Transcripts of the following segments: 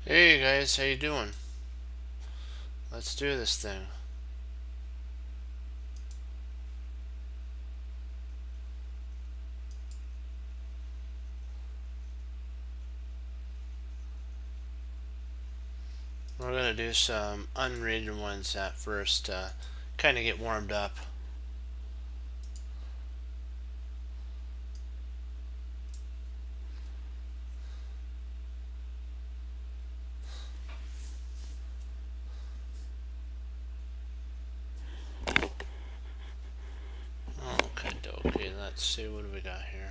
Hey guys, how you doing? Let's do this thing. We're gonna do some unrated ones at first, kind of get warmed up. Okay, dokie. Let's see what do we got here.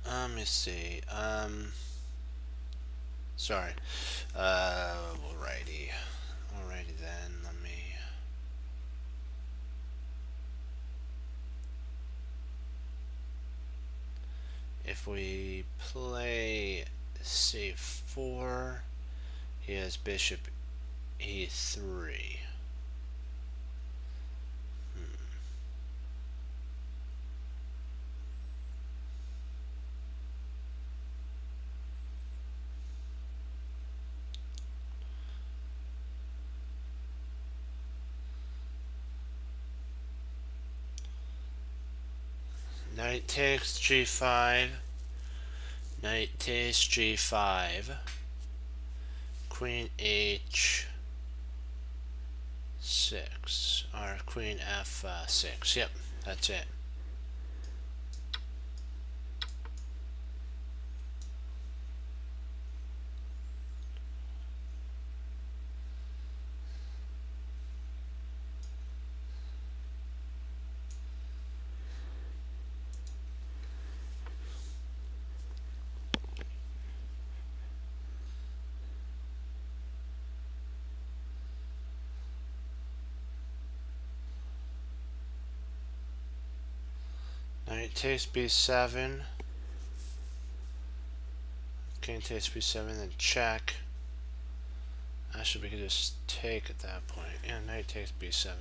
Let me see. Sorry. Alrighty. Alrighty then. Let me. If we play c4, he has bishop e3. Knight takes g5. Knight takes g5. Queen h6 or queen f6. Yep, that's it. Knight takes b7. King takes b7, then check. Actually, we could just take at that point. Yeah, knight takes b7.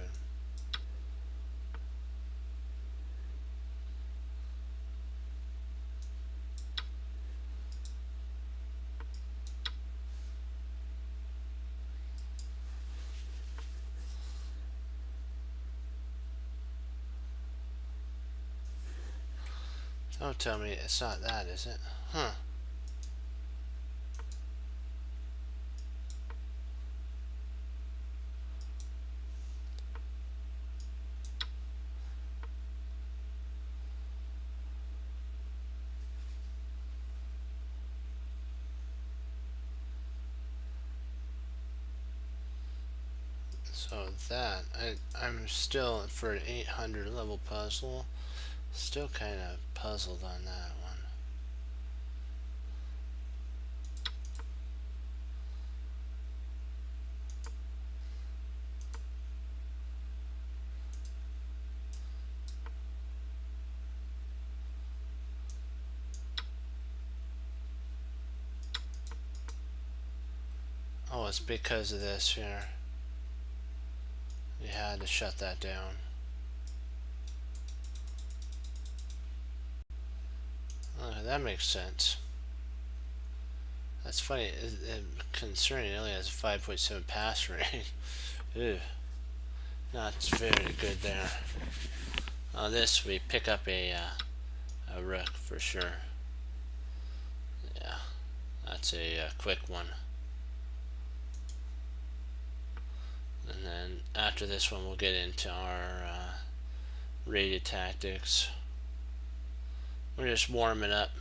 Don't tell me it's not that, is it? Huh. So that, I'm still, for an 800 level puzzle, still kind of puzzled on that one. Oh, it's because of this here. You had to shut that down. Oh, that makes sense. That's funny. Concerning it only has a 5.7 pass rate. Ew. Not very good there. On this, we pick up a rook for sure. Yeah, that's a quick one. And then after this one, we'll get into our rated tactics. We're just warming up.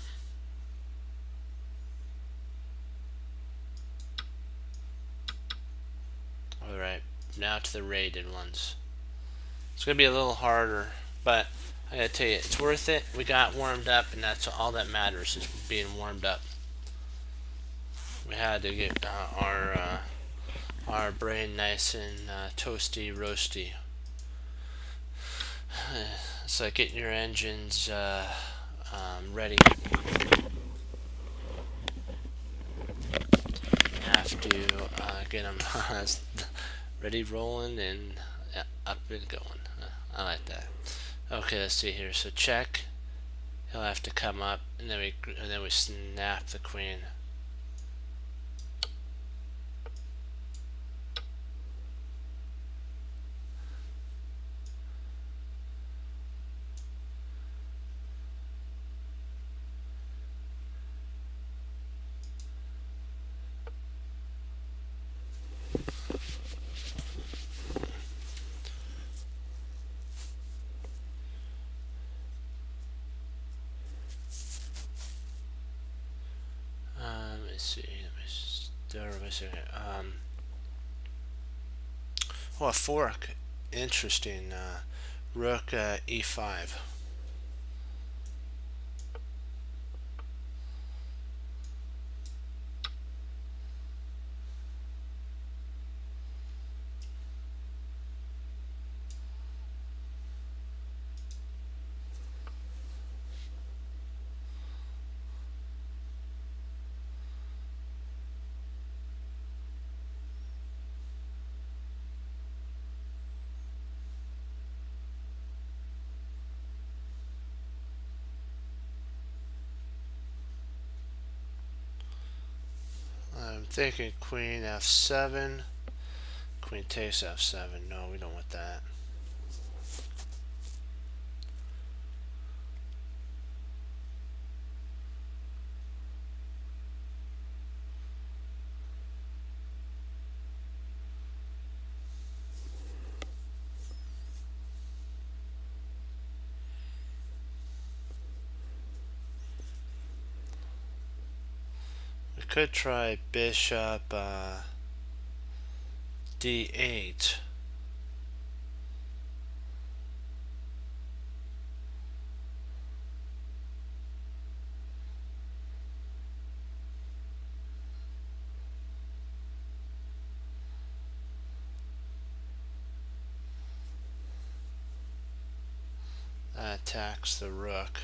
Alright, now to the rated ones. It's going to be a little harder, but I gotta tell you, it's worth it. We got warmed up, and that's all that matters, is being warmed up. We had to get our brain nice and toasty, roasty. It's like getting your engines ready. You have to get them ready, rolling, and up and going. I like that. Okay, let's see here. So check. He'll have to come up, and then we snap the queen. Let's see. Let me start. Oh, a fork. Interesting. Rook e5. I'm thinking queen f7. Queen takes f7. No, we don't want that. We could try bishop d8. That attacks the rook.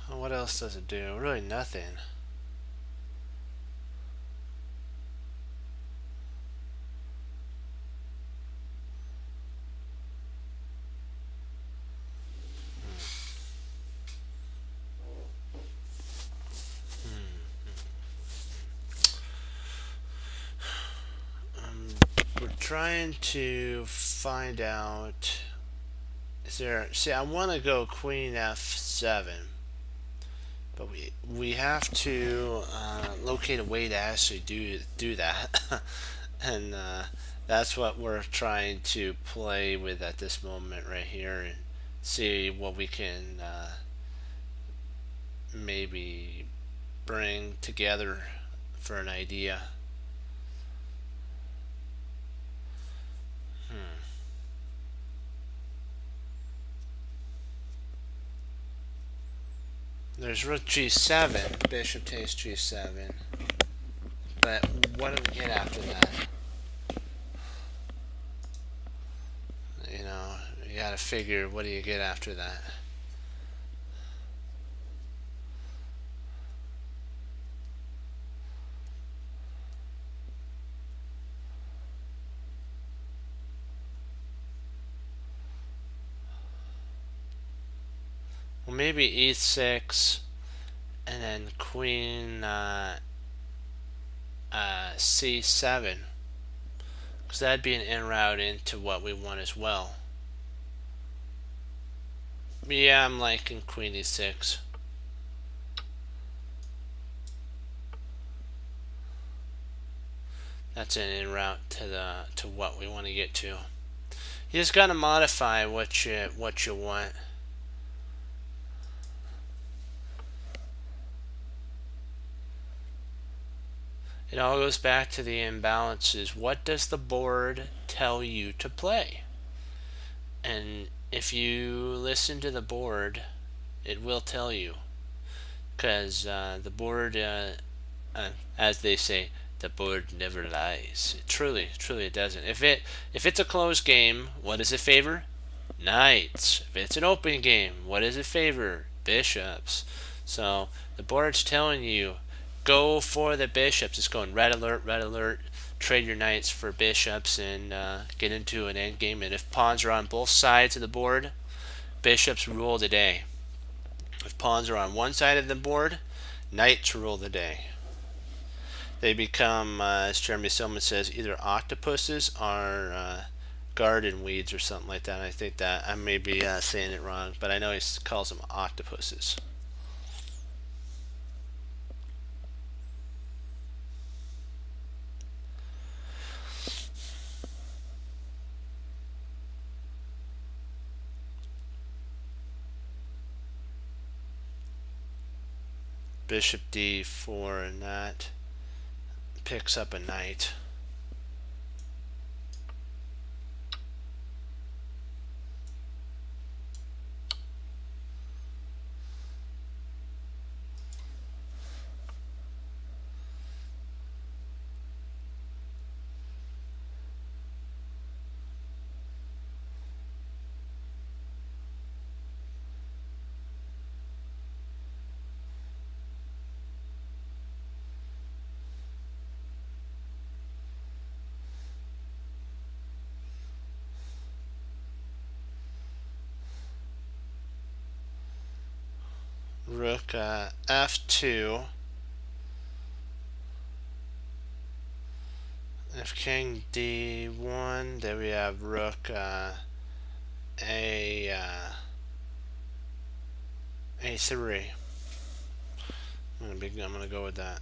What else does it do? Really nothing. We're trying to find out. Is there? See, I want to go queen f7, but we have to locate a way to actually do that, and that's what we're trying to play with at this moment right here, and see what we can maybe bring together for an idea. There's rook g7, bishop takes g7, but what do we get after that? You know, you gotta figure, what do you get after that? Well, maybe e6, and then queen c7, because that'd be an in route into what we want as well. Yeah, I'm liking queen e6. That's an in route to what we want to get to. You just gotta modify what you want. It all goes back to the imbalances. What does the board tell you to play? And if you listen to the board, it will tell you, because the board, as they say, the board never lies. Truly, truly, it doesn't. If it's a closed game, what does it favor? Knights. If it's an open game, what does it favor? Bishops. So the board's telling you, go for the bishops. It's going red alert, red alert. Trade your knights for bishops and get into an end game. And if pawns are on both sides of the board, bishops rule the day. If pawns are on one side of the board, knights rule the day. They become, as Jeremy Silman says, either octopuses or garden weeds or something like that. I think that I may be saying it wrong, but I know he calls them octopuses. Bishop d4, and that picks up a knight. Rook f2. If king d1, then we have rook a3. I'm gonna go with that.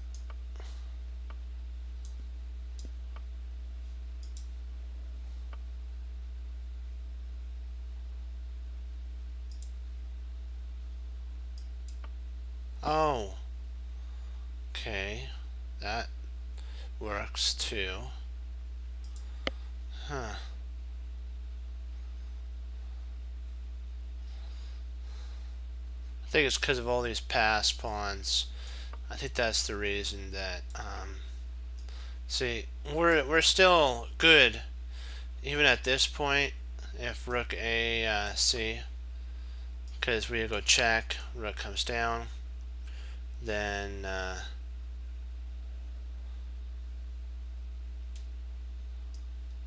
Oh, okay, that works too. Huh. I think it's because of all these passed pawns. I think that's the reason that. See, we're still good, even at this point. If rook a c, because we go check, rook comes down, then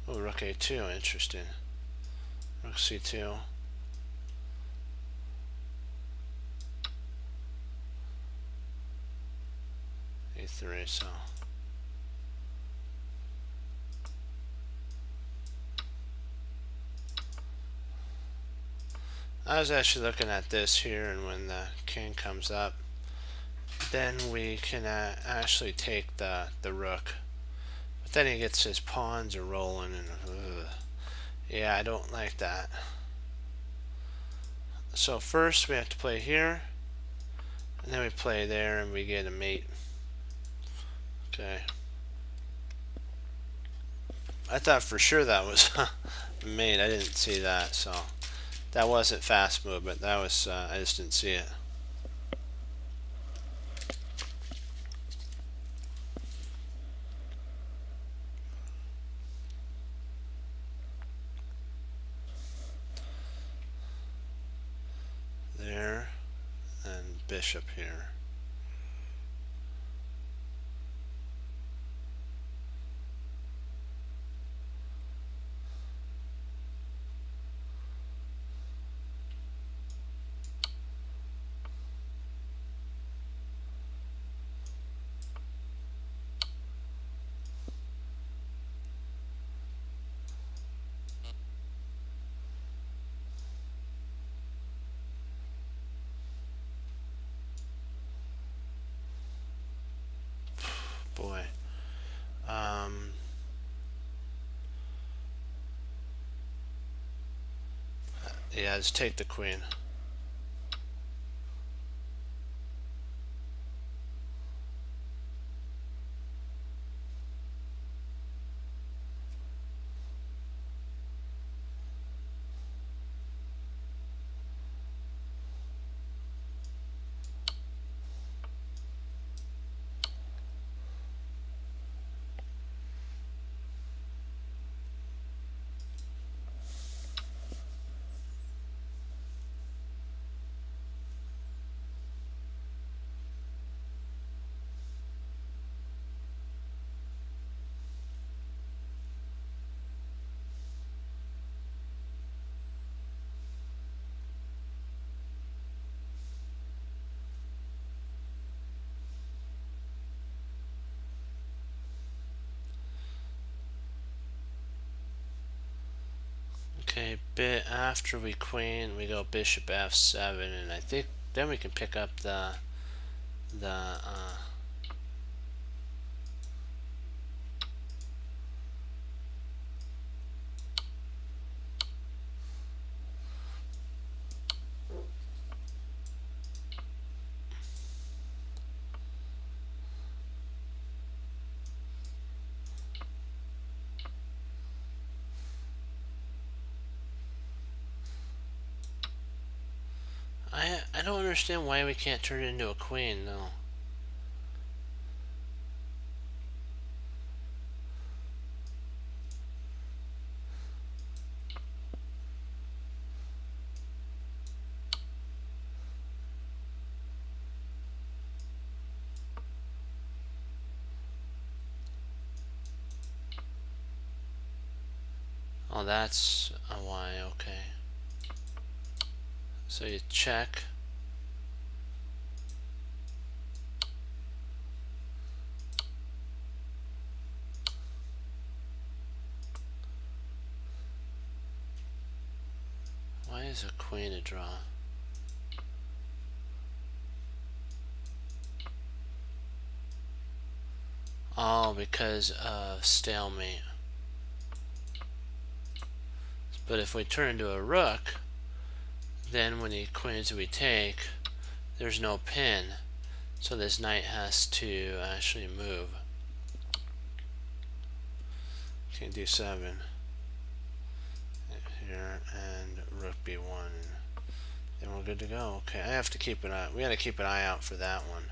oh, rook a2, interesting. Rook c2. a3, so I was actually looking at this here, and when the king comes up, then we can actually take the rook. But then he gets his pawns are rolling, and yeah, I don't like that. So first we have to play here, and then we play there, and we get a mate. Okay. I thought for sure that was a mate. I didn't see that, so that wasn't fast movement. That was I just didn't see it. There, and bishop here. Boy. Yeah, just take the queen. Okay, bit after we queen, we go bishop f7, and I think then we can pick up the I don't understand why we can't turn it into a queen though. Oh, that's a why. Okay. So you check. Why is a queen a draw? Oh, because of stalemate. But if we turn into a rook, then when the queens we take, there's no pin. So this knight has to actually move. King d7 here, and rook b1, and then we're good to go. Okay, I have to keep an eye. We got to keep an eye out for that one.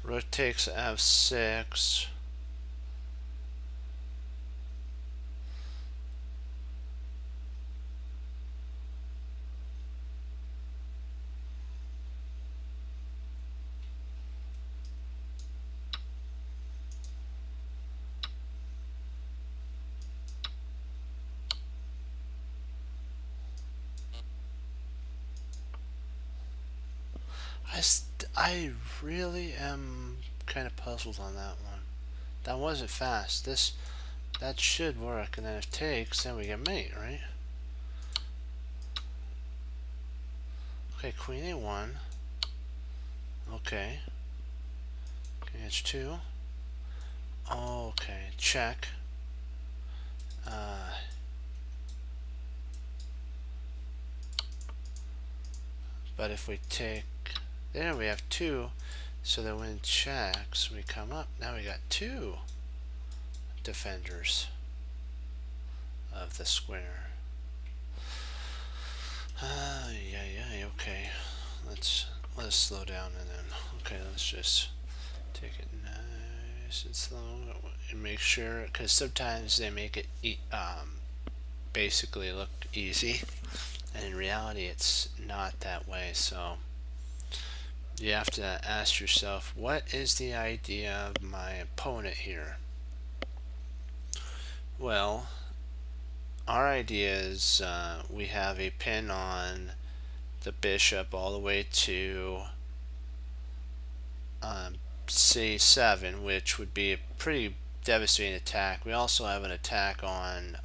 Rook takes f6. I really am kind of puzzled on that one. That wasn't fast. That should work, and then if it takes, then we get mate, right? Okay, queen a1. Okay. King h2. Okay, check. But if we take, there we have two. So then when it checks, we come up. Now we got two defenders of the square. Yeah, okay. Let's slow down and then, okay, let's just take it nice and slow and make sure, because sometimes they make it basically look easy, and in reality it's not that way. So you have to ask yourself, what is the idea of my opponent here? Well, our idea is we have a pin on the bishop all the way to c7, which would be a pretty devastating attack. We also have an attack on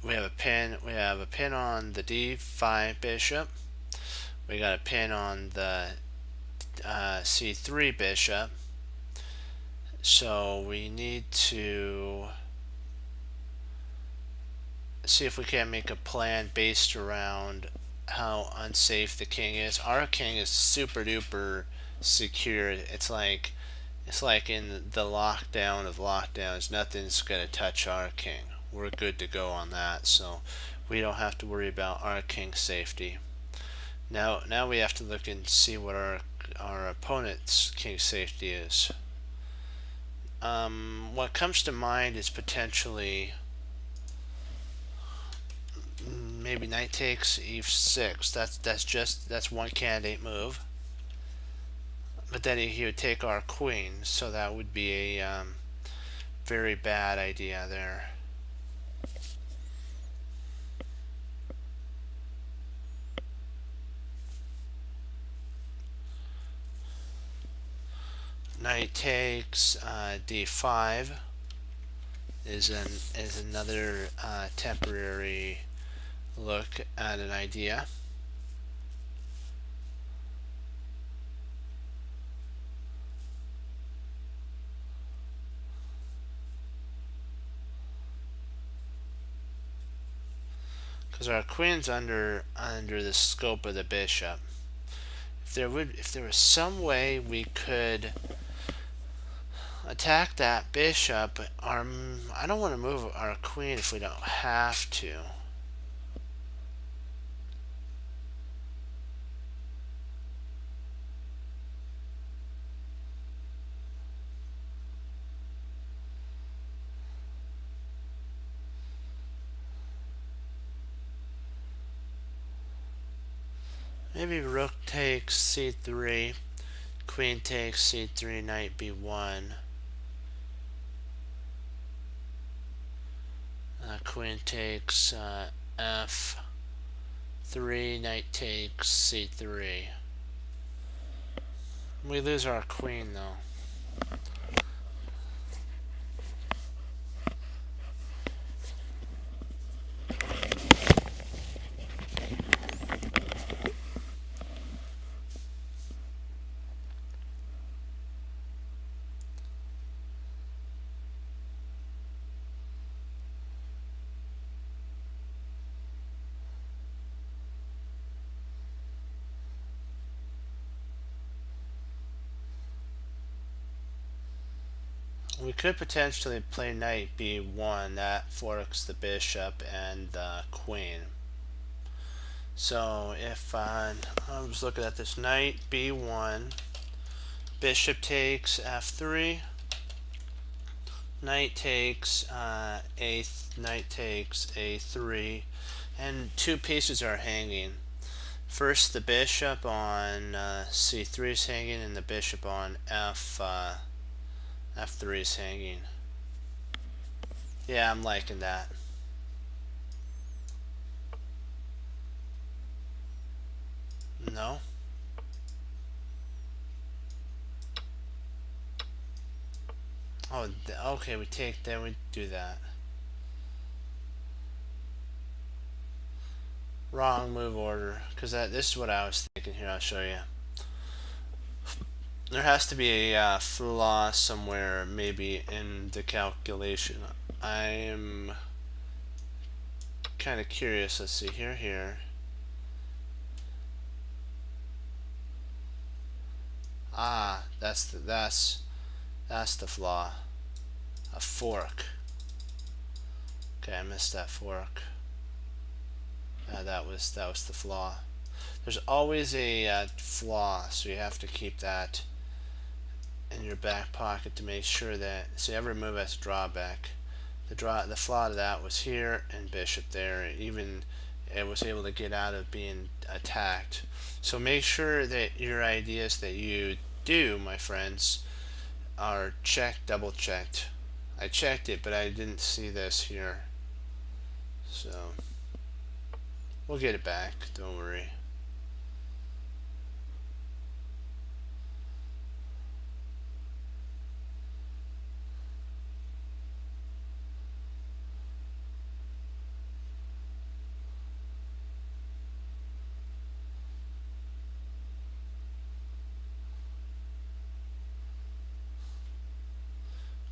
we have a pin on the d5 bishop. We got a pin on the c3 bishop. So we need to see if we can make a plan based around how unsafe the king is. Our king is super duper secure. It's like It's like in the lockdown of lockdowns, nothing's going to touch our king. We're good to go on that, so we don't have to worry about our king's safety. Now we have to look and see what our opponent's king's safety is. What comes to mind is potentially maybe knight takes e6. That's one candidate move. But then he would take our queen, so that would be a very bad idea there. Knight takes d5 is another temporary look at an idea. Because our queen's under the scope of the bishop. If there was some way we could attack that bishop, I don't want to move our queen if we don't have to. Maybe rook takes c3, queen takes c3, knight b1. Queen takes f3, knight takes c3. We lose our queen though. We could potentially play knight b1. That forks the bishop and the queen. So if I was looking at this, knight b1, bishop takes f3, knight takes knight takes a3, and two pieces are hanging. First, the bishop on c3 is hanging, and the bishop on f3 is hanging. Yeah, I'm liking that. No. Oh, okay, we take, then we do that. Wrong move order, because this is what I was thinking here. I'll show you. There has to be a flaw somewhere, maybe in the calculation. I'm kind of curious. Let's see here. Ah, that's the flaw. A fork. Okay, I missed that fork. That was the flaw. There's always a flaw, so you have to keep that in your back pocket to make sure that, so every move has a drawback. The flaw to that was here and bishop there. Even it was able to get out of being attacked. So make sure that your ideas that you do, my friends, are checked, double checked. I checked it, but I didn't see this here. So we'll get it back, don't worry.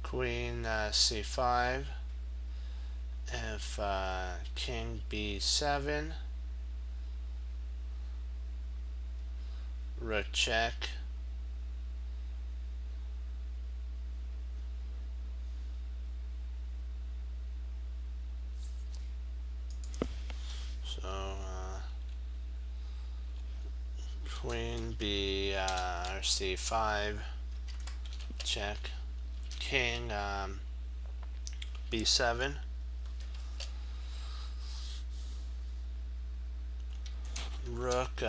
Queen c5, if king b7, rook check, Queen B or C5, check. King B7, Rook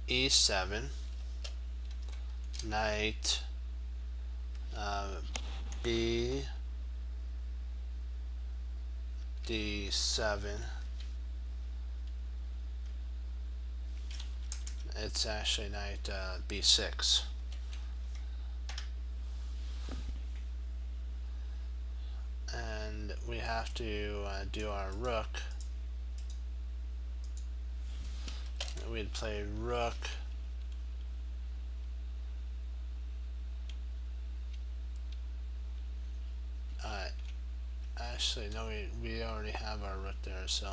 E7, Knight B D7. It's actually Knight B6. And we have to do our rook. We'd play rook actually no, we already have our rook there, so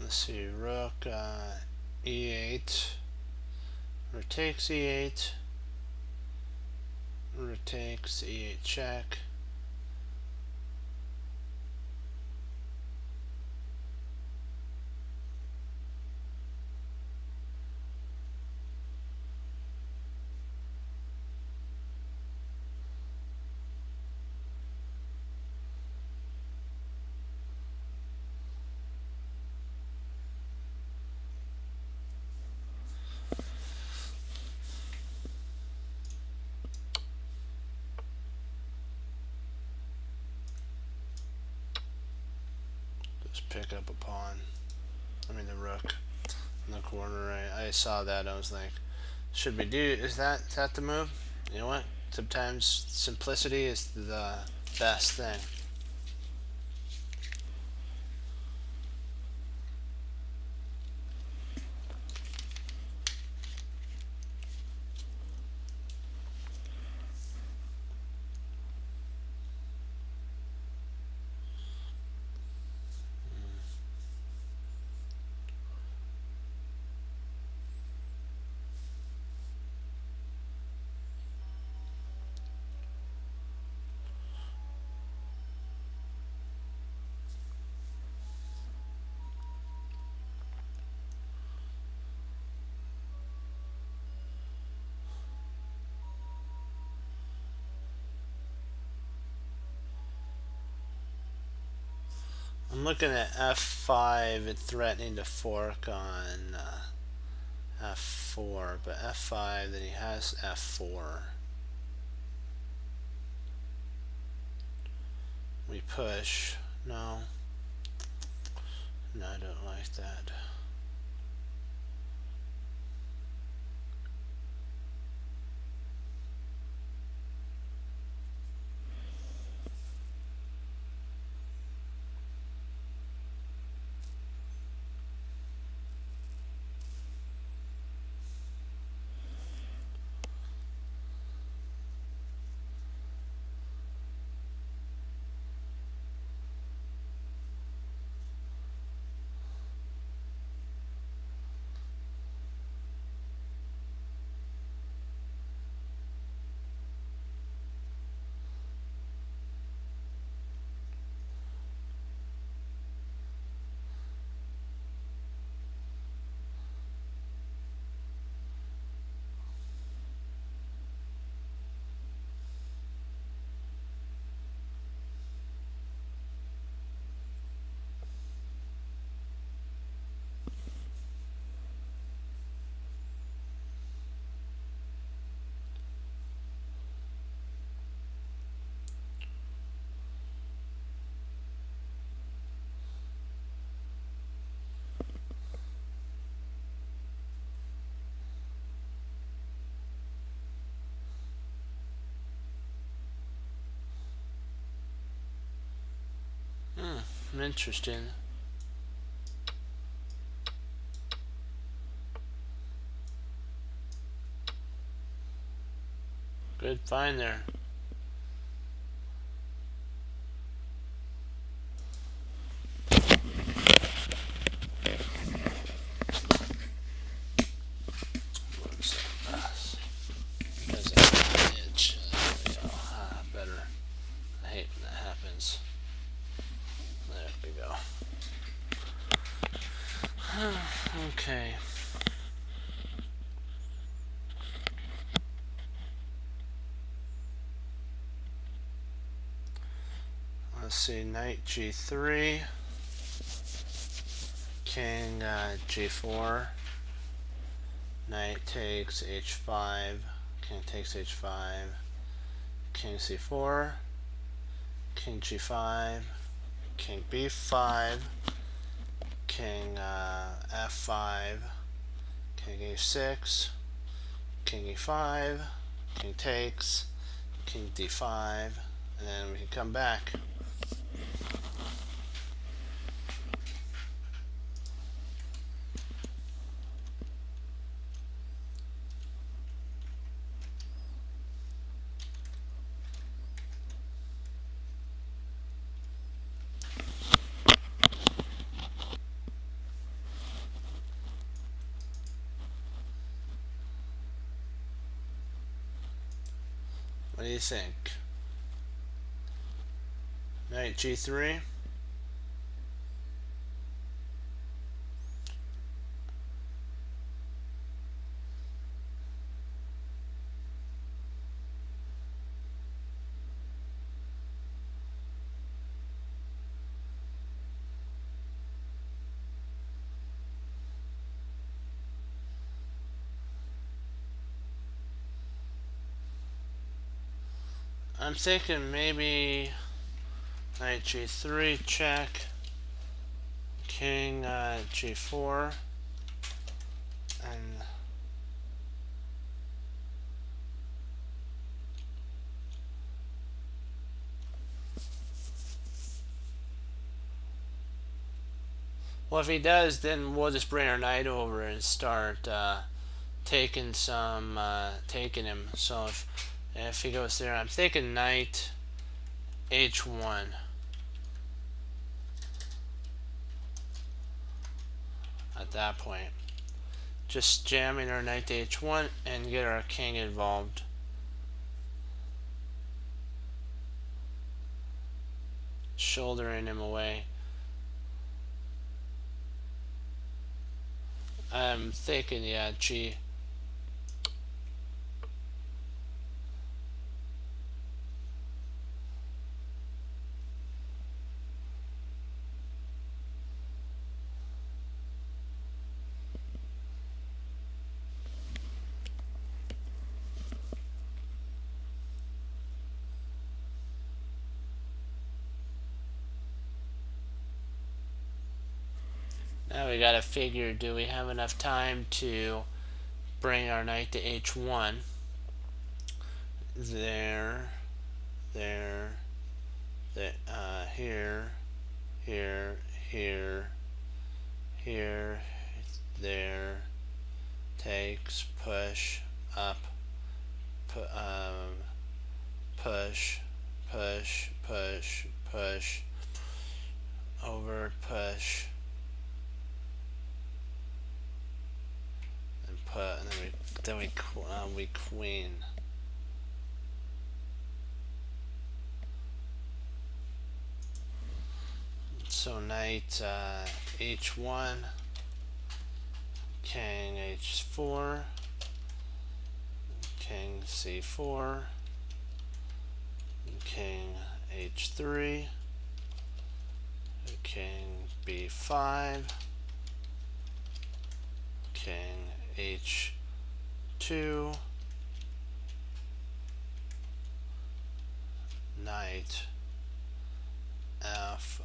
let's see, rook E8, rook takes E8, rook takes E8 check. Just pick up a pawn. I mean the rook in the corner. I saw that. I was like, should we do? Is that the move? You know what? Sometimes simplicity is the best thing. I'm looking at F5 and threatening to fork on F4, but F5, then he has F4. We push. No. No, I don't like that. Interesting. Good find there. There's an itch. There we go. Better. I hate when that happens. There we go. Okay. Let's see, knight g3, king g4, knight takes h5, king takes h5, king c4, king g5, king b5, king f5, king e6, king e5, king takes, king d5, and then we can come back. What do you think? Knight g3. I'm thinking maybe knight g3 check, king g4, and well, if he does, then we'll just bring our knight over and start taking him. So if he goes there, I'm thinking knight h1. At that point, just jamming our knight to h1 and get our king involved. Shouldering him away. I'm thinking, yeah, g. Now we gotta figure, do we have enough time to bring our knight to h1? There, here, here, there, takes, push, up, push, over, push, and put, and then we queen. So knight h1, king h4, king c4, king h3, king b5, king h2, knight f,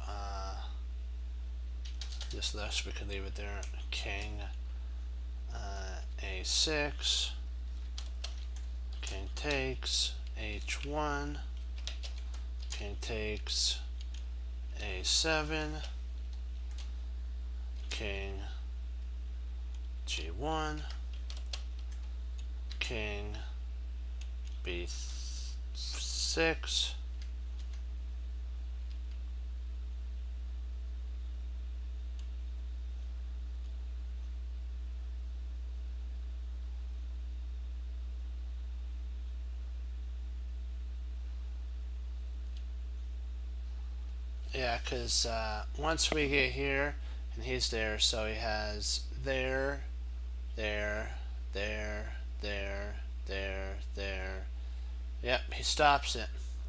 just this, we could leave it there, king a6, king takes h1, king takes a7, king g1, king B6. Yeah, because once we get here, and he's there, so he has there, there, there, there, there, there. Yep, he stops it.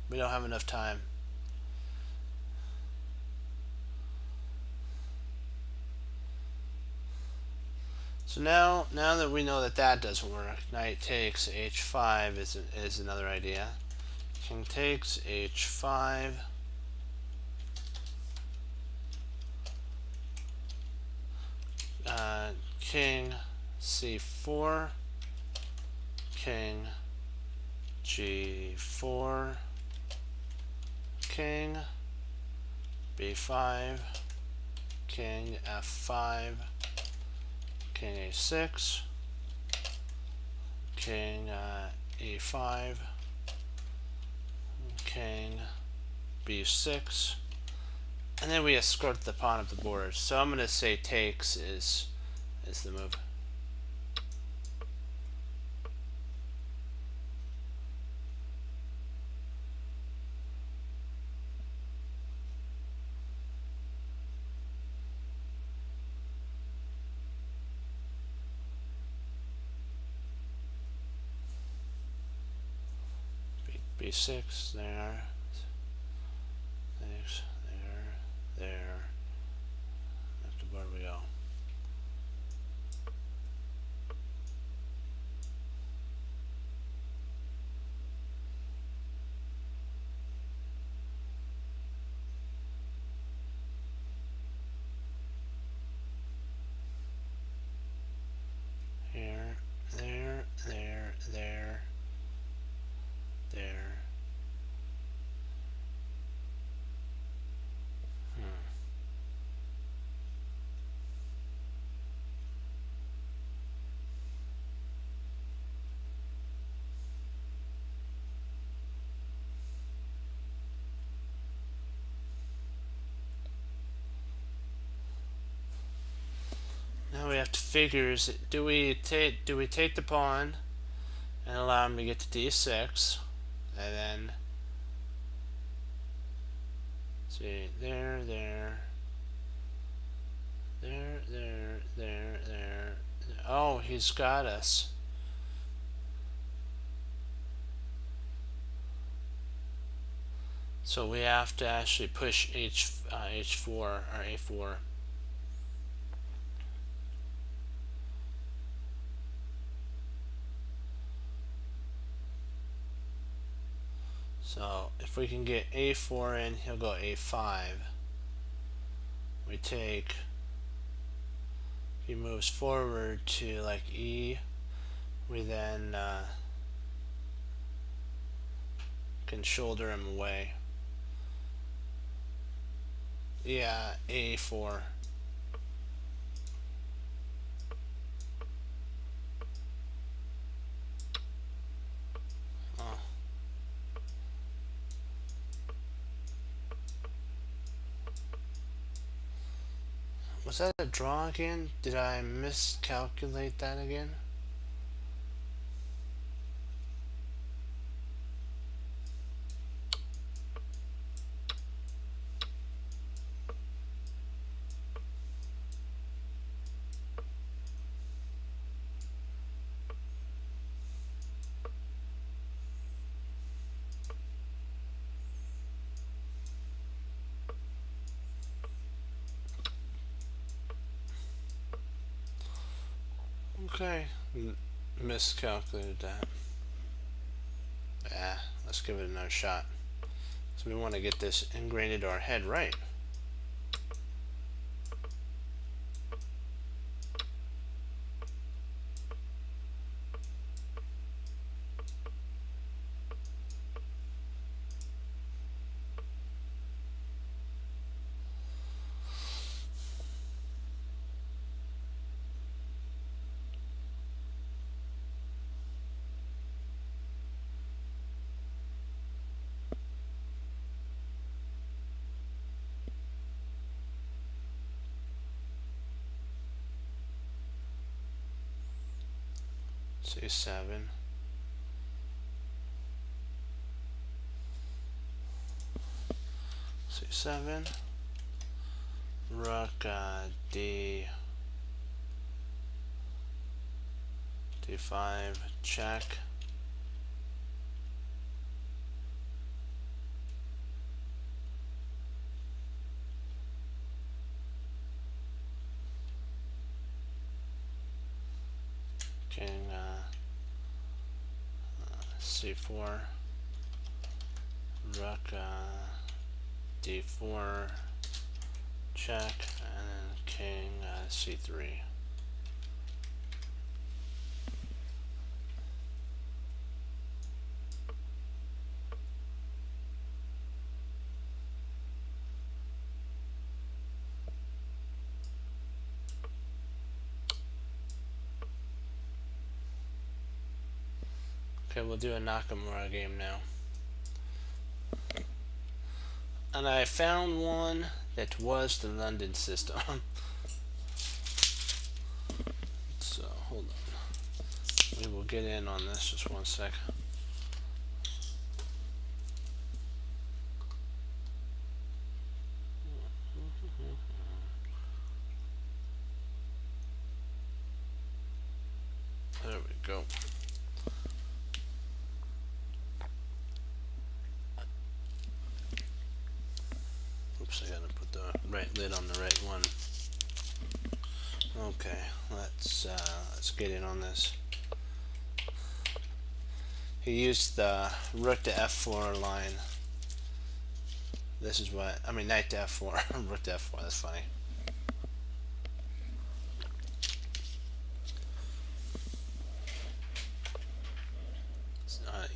We don't have enough time. So now that we know that that doesn't work, knight takes h5 is another idea. King takes h5. King c4. King g4. King b5. King f5. King a6. King e5. King b6. And then we escort the pawn of the board. So I'm going to say takes is the move. B6, there, there, up the board we go. Here, there, there, there, there. Now we have to figure: do we take the pawn and allow him to get to d6, and then see there, there, there, there, there, there. Oh, he's got us. So we have to actually push h4 or a4. So if we can get a4 in, he'll go a5. We take, he moves forward to like e. We then can shoulder him away. Yeah, a4. Oh. Was that a draw again? Did I miscalculate that again? Okay, miscalculated that. Yeah, let's give it another shot. So we want to get this ingrained into our head right. C7. C7. Rook D. D5. Check. King C4. Rook D4. Check. And then king C3. Okay, we'll do a Nakamura game now. And I found one that was the London system. So, hold on. We will get in on this just one sec. There we go. Oops, I gotta put the right lid on the right one. Okay, let's get in on this. He used the rook to f4 line. This is what I mean, knight to f4, rook to f4. That's funny.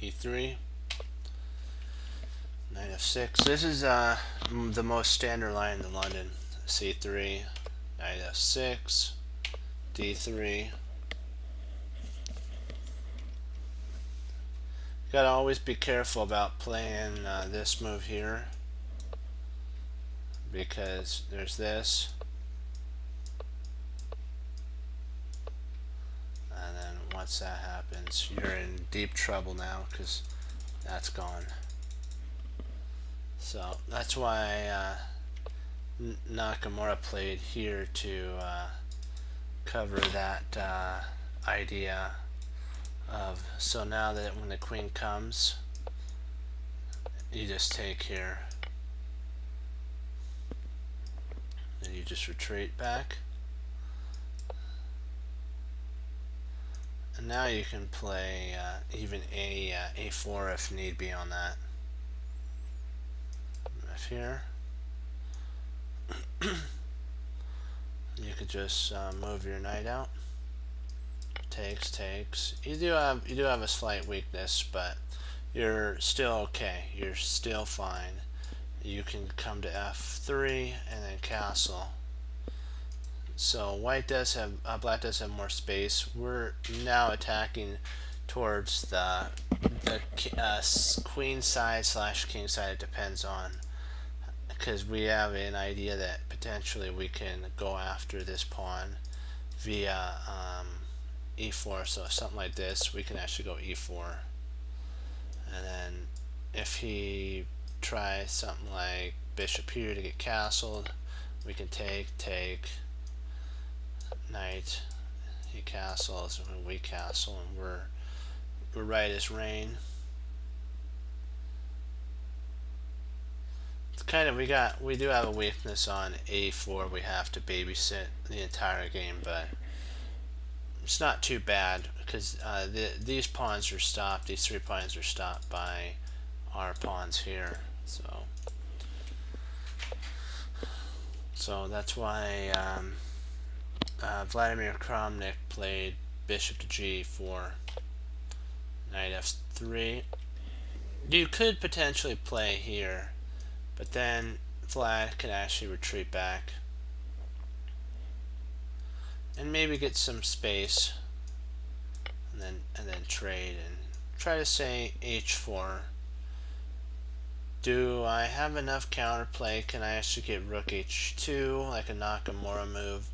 E3. Knight f6. This is the most standard line in London. C3, knight f6, d3. Gotta always be careful about playing this move here, because there's this, and then once that happens, you're in deep trouble now because that's gone. So that's why Nakamura played here to cover that idea of, so now that when the queen comes, you just take here, and you just retreat back, and now you can play even a4 if need be on that. If here, you could just move your knight out. Takes. You do have a slight weakness, but you're still okay. You're still fine. You can come to f3 and then castle. So white does have black does have more space. We're now attacking towards the queen side / king side. It depends on, because we have an idea that potentially we can go after this pawn via e4. So something like this, we can actually go e4, and then if he tries something like bishop here to get castled, we can take knight, he castles and we castle, and we're right as rain. It's kind of, we do have a weakness on a4. We have to babysit the entire game, but it's not too bad because these pawns are stopped. These 3 pawns are stopped by our pawns here. So that's why Vladimir Kramnik played bishop to g4, knight f3. You could potentially play here, but then Vlad can actually retreat back and maybe get some space, and then trade and try to say h4. Do I have enough counterplay? Can I actually get rook h2 like a Nakamura move?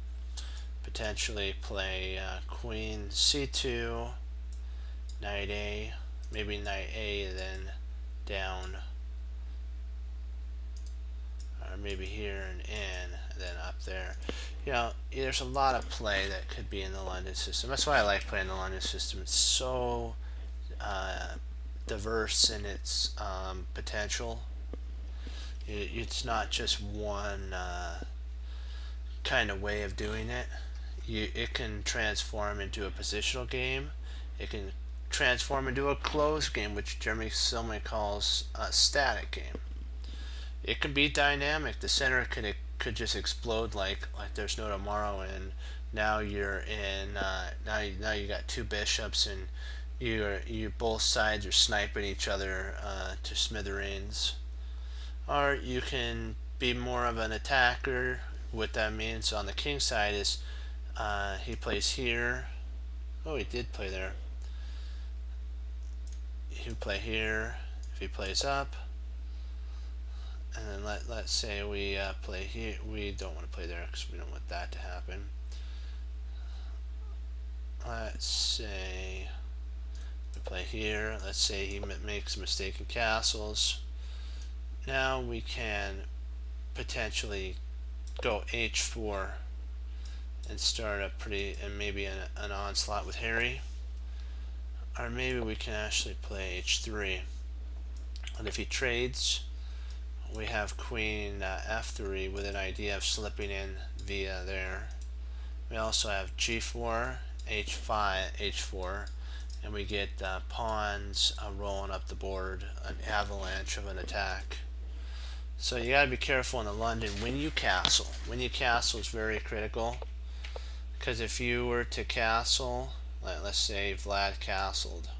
Potentially play queen c2, knight A, maybe knight A, then down, or maybe here and in, and then up there. You know, there's a lot of play that could be in the London system. That's why I like playing the London system. It's so diverse in its potential. It's not just one kind of way of doing it. It can transform into a positional game. It can transform into a closed game, which Jeremy Silman calls a static game. It can be dynamic. The center could just explode like there's no tomorrow, and now you're in now you got two bishops, and you both sides are sniping each other to smithereens. Or you can be more of an attacker. What that means on the king side is he plays here. Oh, he did play there. He would play here if he plays up. And then let's say we play here. We don't want to play there because we don't want that to happen. Let's say we play here. Let's say he makes a mistake in castles. Now we can potentially go h4 and start a and maybe an onslaught with Harry. Or maybe we can actually play h3. And if he trades, we have queen f3 with an idea of slipping in via there. We also have g4, h5, h4, and we get pawns rolling up the board, an avalanche of an attack. So you got to be careful in the London when you castle. When you castle is very critical, because if you were to castle, let's say Vlad castled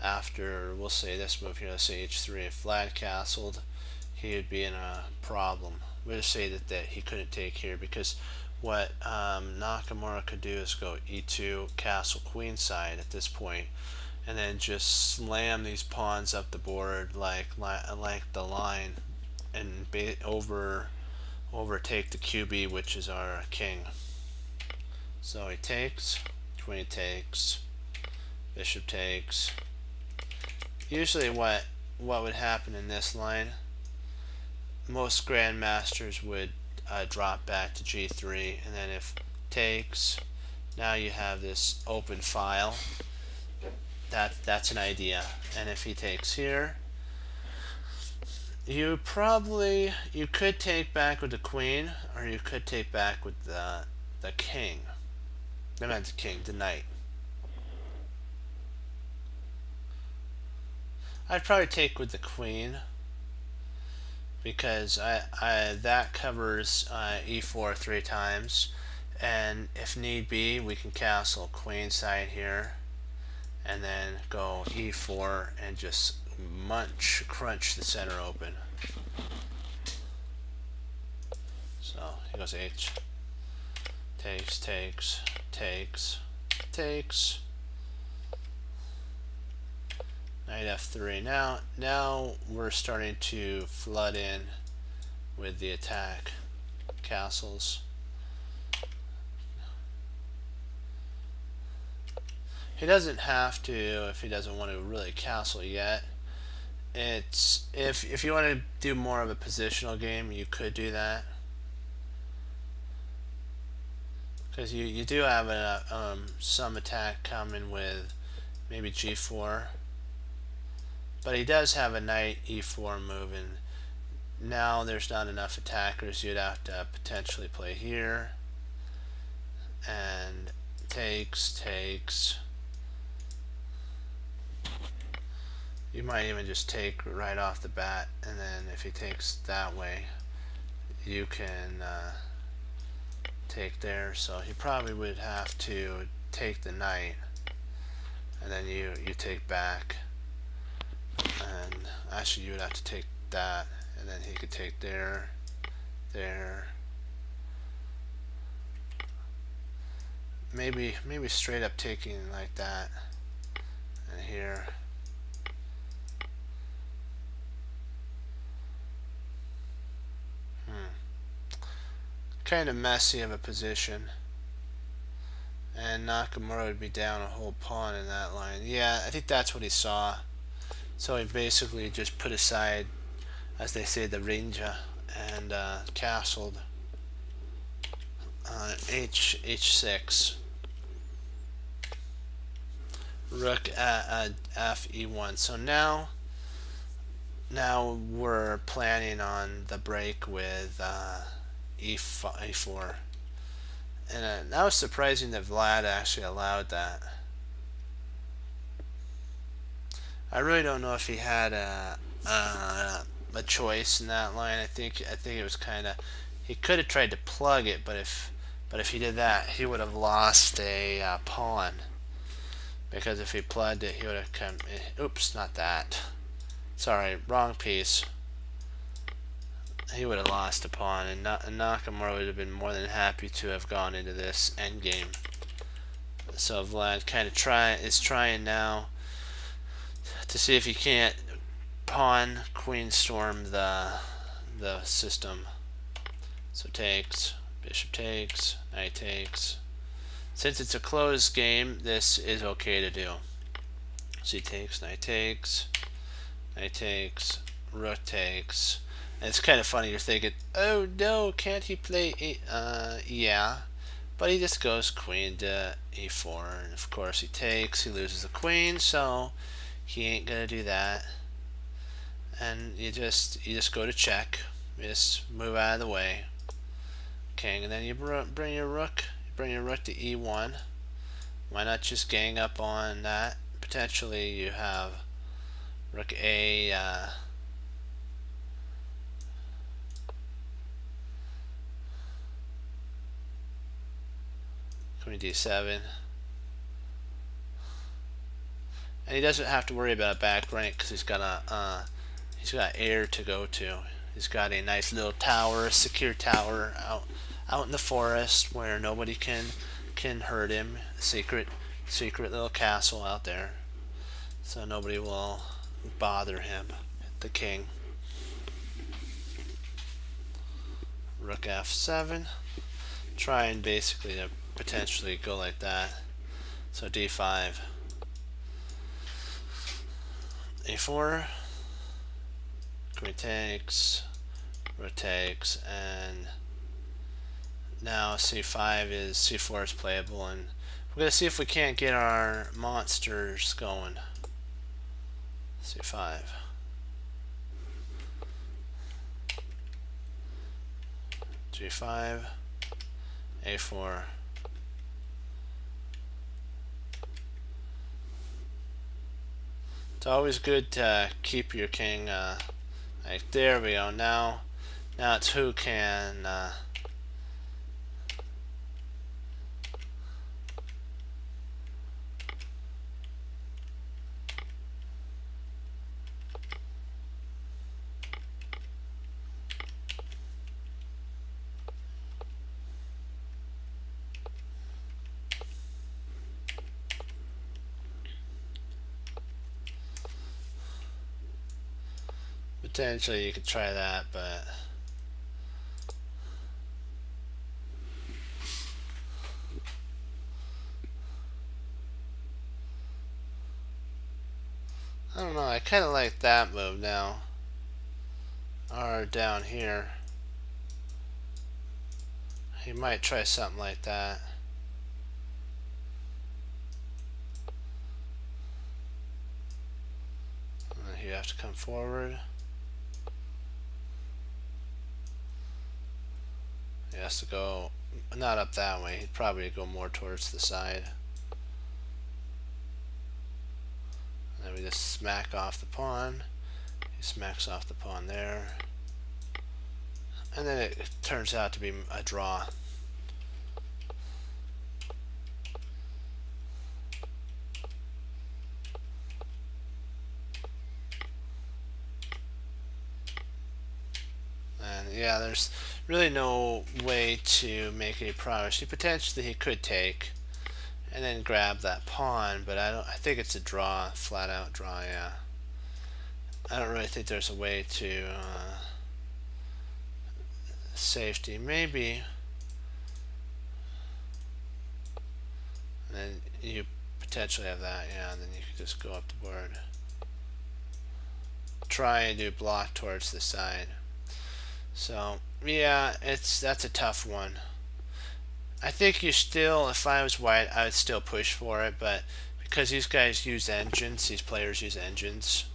after, we'll say this move here, let's say h3. If Vlad castled, he would be in a problem. We'll just say that he couldn't take here, because what Nakamura could do is go e2, castle queenside at this point, and then just slam these pawns up the board like the line, and overtake the QB, which is our king. So he takes, queen takes, bishop takes. Usually what would happen in this line, most grandmasters would drop back to g3, and then if takes, now you have this open file. That's an idea. And if he takes here, you could take back with the queen, or you could take back with the king. I meant the king, the knight. I'd probably take with the queen, because that covers e4 3 times, and if need be, we can castle queenside here, and then go e4 and just crunch the center open. So he goes h, takes, takes, takes, takes, knight f3. Now we're starting to flood in with the attack castles. He doesn't have to if he doesn't want to really castle yet. It's if you want to do more of a positional game, you could do that, because you do have some attack coming with maybe g4, but he does have a knight e4 move, and now there's not enough attackers. You'd have to potentially play here, and takes. You might even just take right off the bat, and then if he takes that way, you can take there. So he probably would have to take the knight, and then you take back, and actually you would have to take that, and then he could take there, maybe straight up taking like that, and here. Kind of messy of a position, and Nakamura would be down a whole pawn in that line. Yeah, I think that's what he saw. So he basically just put aside, as they say, the ranger and castled h6. Rook at f(e1). So now we're planning on the break with e4. And that was surprising that Vlad actually allowed that. I really don't know if he had a choice in that line. I think it was kind of, he could have tried to plug it, but if he did that, he would have lost a pawn. Because if he plugged it, he would have come. Oops, not that. Sorry, wrong piece. He would have lost a pawn, and Nakamura would have been more than happy to have gone into this endgame. So Vlad kind of is trying now to see if he can't pawn queen storm the system. So takes, bishop takes, knight takes. Since it's a closed game, this is okay to do. So he takes, knight takes, knight takes, rook takes. And it's kind of funny, you're thinking, oh no, can't he play yeah. But he just goes queen to e4, and of course he takes, he loses the queen, so he ain't gonna do that. And you just go to check, you just move out of the way. Okay, and then you bring your rook to e1. Why not just gang up on that? Potentially you have rook a queen d7, and he doesn't have to worry about a back rank because he's got air to go to. He's got a nice little tower, a secure tower out in the forest where nobody can hurt him. A secret little castle out there, so nobody will bother him. The king. Rook f7. Trying basically to potentially go like that. So d5. a4. Queen takes. Rook takes, and now c4 is playable, and we're gonna see if we can't get our monsters going. c5. g5. a4. It's always good to keep your king like, there we go. Now it's who can potentially you could try that, but I don't know. I kind of like that move now. Or down here. He might try something like that. And then you have to come forward. He has to go not up that way. He'd probably go more towards the side. And then we just smack off the pawn. He smacks off the pawn there. And then it turns out to be a draw. And yeah, there's really no way to make any progress. He could take and then grab that pawn, but I think it's a draw, flat out draw. Yeah, I don't really think there's a way to safety. Maybe potentially have that, yeah, and then you can just go up the board. Try and do block towards the side. So yeah, that's a tough one. I think you still, if I was white, I would still push for it, but because these guys use engines, these players use engines,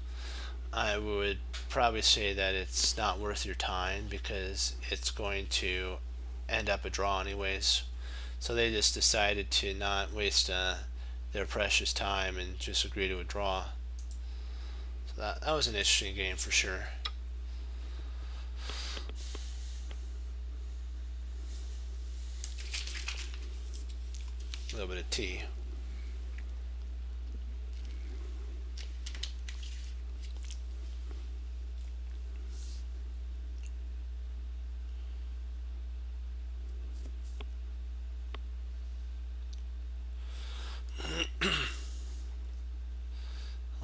I would probably say that it's not worth your time because it's going to end up a draw anyways. So they just decided to not waste their precious time and just agree to a draw. So that was an interesting game for sure. A little bit of tea.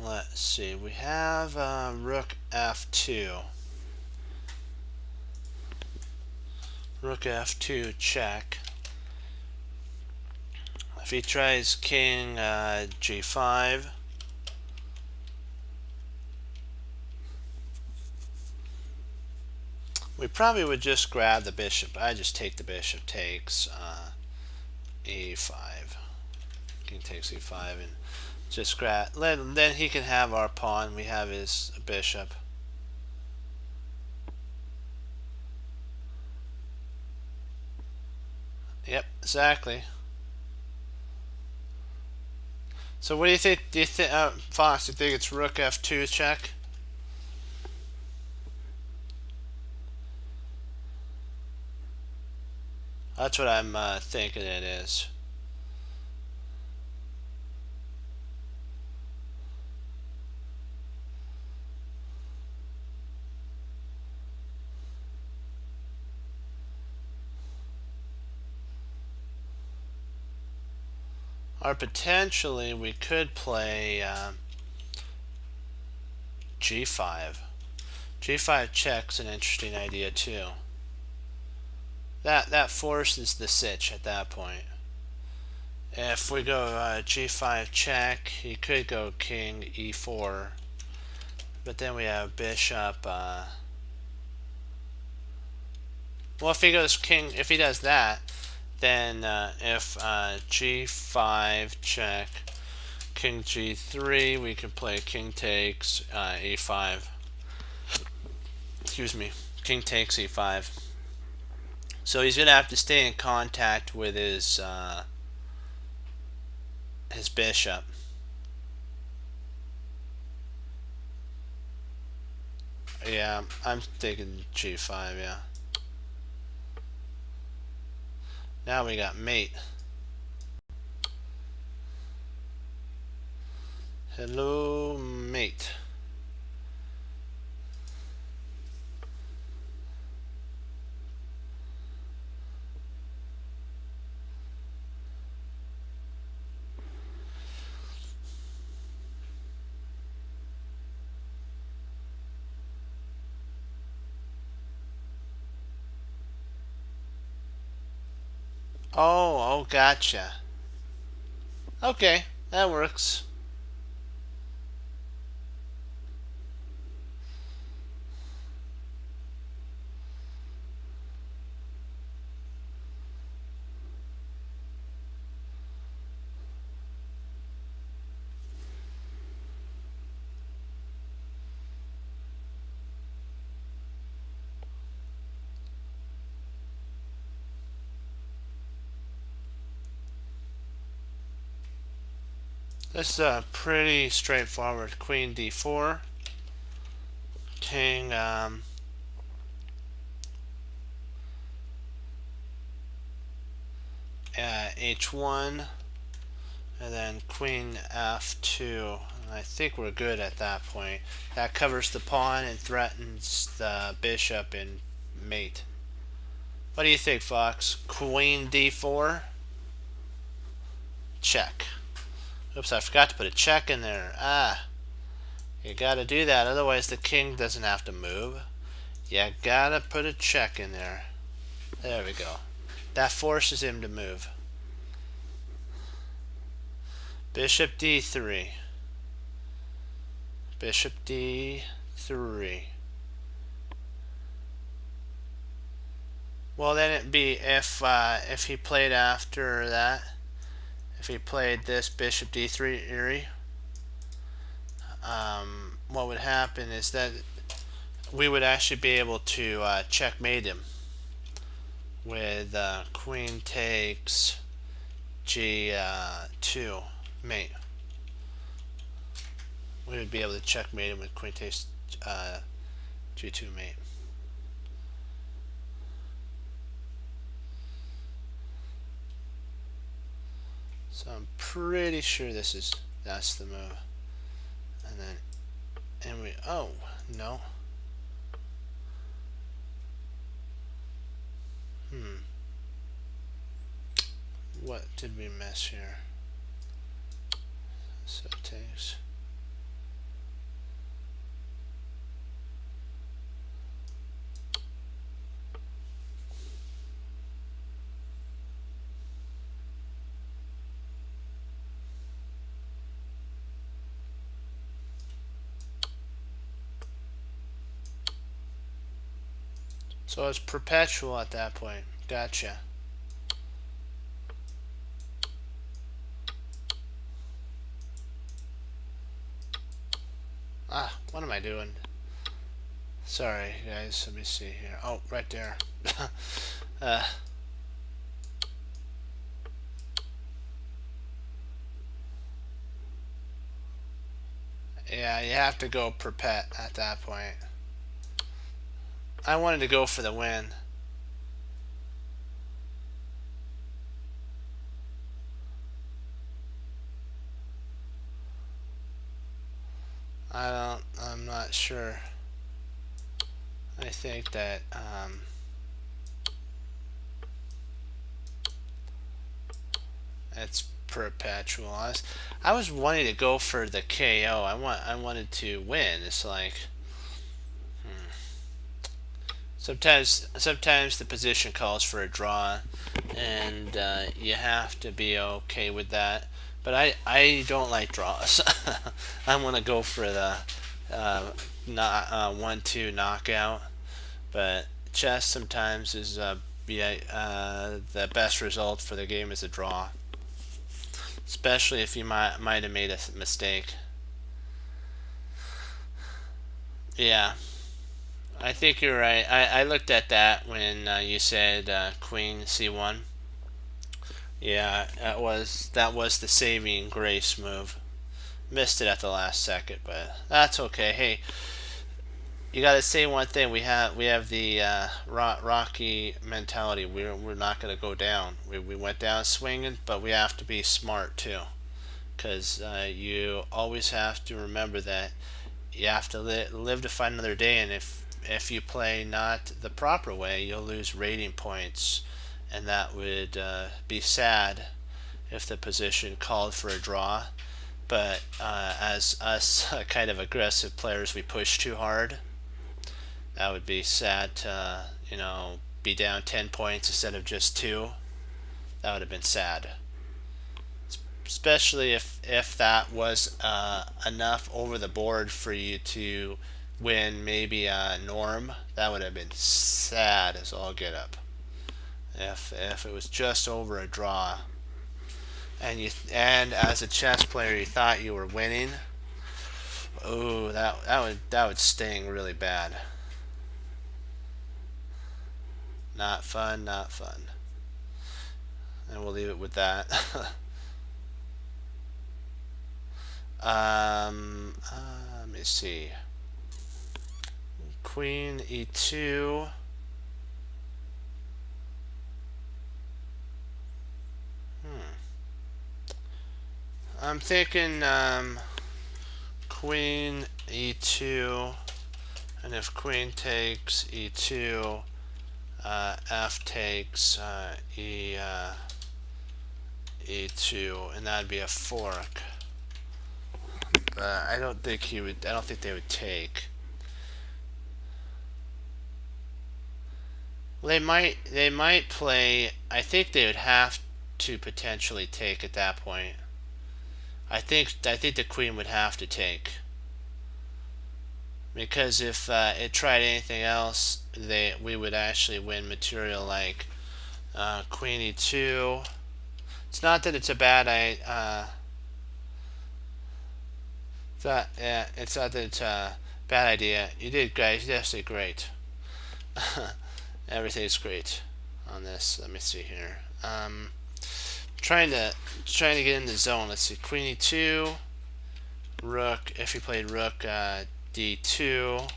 Let's see, we have rook f2. Rook f2 check. If he tries king g5, we probably would just grab the bishop. I just take the bishop, takes e5. King takes e5 and just grab. Then he can have our pawn. We have his bishop. Yep, exactly. So what do you think? Do you think, Fox? Do you think it's rook f2 check? That's what I'm thinking it is. Or potentially we could play g5. G5 check's an interesting idea too. That forces the sitch at that point. If we go g5 check, he could go king e4, but then we have bishop. Well, if he goes king, if he does that, then if g5 check, king g3, we can play king takes e5. Excuse me, king takes e5. So he's gonna have to stay in contact with his bishop. Yeah, I'm thinking g5. Yeah. Now we got mate. Hello, mate. Oh, gotcha. Okay, that works. This is pretty straightforward. Queen d4, king h1, and then queen f2. And I think we're good at that point. That covers the pawn and threatens the bishop and mate. What do you think, Fox? Queen d4? Check. Oops, I forgot to put a check in there. You gotta do that, otherwise the king doesn't have to move. You gotta put a check in there. There we go. That forces him to move. Bishop d3. Bishop d3. Well, then it'd be if he played after that. If he played this bishop d3, what would happen is that we would actually be able to checkmate him with queen takes g2 mate. We would be able to checkmate him with queen takes g2 mate. So I'm pretty sure that's the move. And we, oh no. What did we miss here? So it takes. So it's perpetual at that point. Gotcha. What am I doing? Sorry, guys. Let me see here. Oh, right there. Yeah, you have to go perpet at that point. I wanted to go for the win. I'm not sure. I think that it's perpetual. I was wanting to go for the KO. I wanted to win. It's like sometimes the position calls for a draw, and you have to be okay with that. But I don't like draws. I want to go for the 1-2 knockout. But chess sometimes is the best result for the game is a draw, especially if you might have made a mistake. Yeah, I think you're right. I looked at that when you said queen c1. Yeah, that was the saving grace move. Missed it at the last second, but that's okay. Hey, you got to say one thing. We have the Rocky mentality. We're not going to go down. We went down swinging, but we have to be smart too, because you always have to remember that you have to live to fight another day. And if you play not the proper way, you'll lose rating points, and that would be sad if the position called for a draw. But as us kind of aggressive players, we push too hard. That would be sad to, be down 10 points instead of just 2. That would have been sad. Especially if that was enough over the board for you to win maybe a norm. That would have been sad as all get up. If it was just over a draw, and as a chess player you thought you were winning, oh, that would sting really bad. Not fun, not fun. And we'll leave it with that. Let me see. Queen e2. I'm thinking queen e2, and if queen takes e2, f takes e2, and that'd be a fork. I don't think they would take. Well, they might play. I think they would have to potentially take at that point. I think the queen would have to take, because if it tried anything else, we would actually win material like queen e2. It's not that it's a bad it's not that it's a bad idea. You did, guys. You did great. Everything's great on this. Let me see here. Trying to get in the zone. Let's see. Queen e2, rook. If you played rook d2,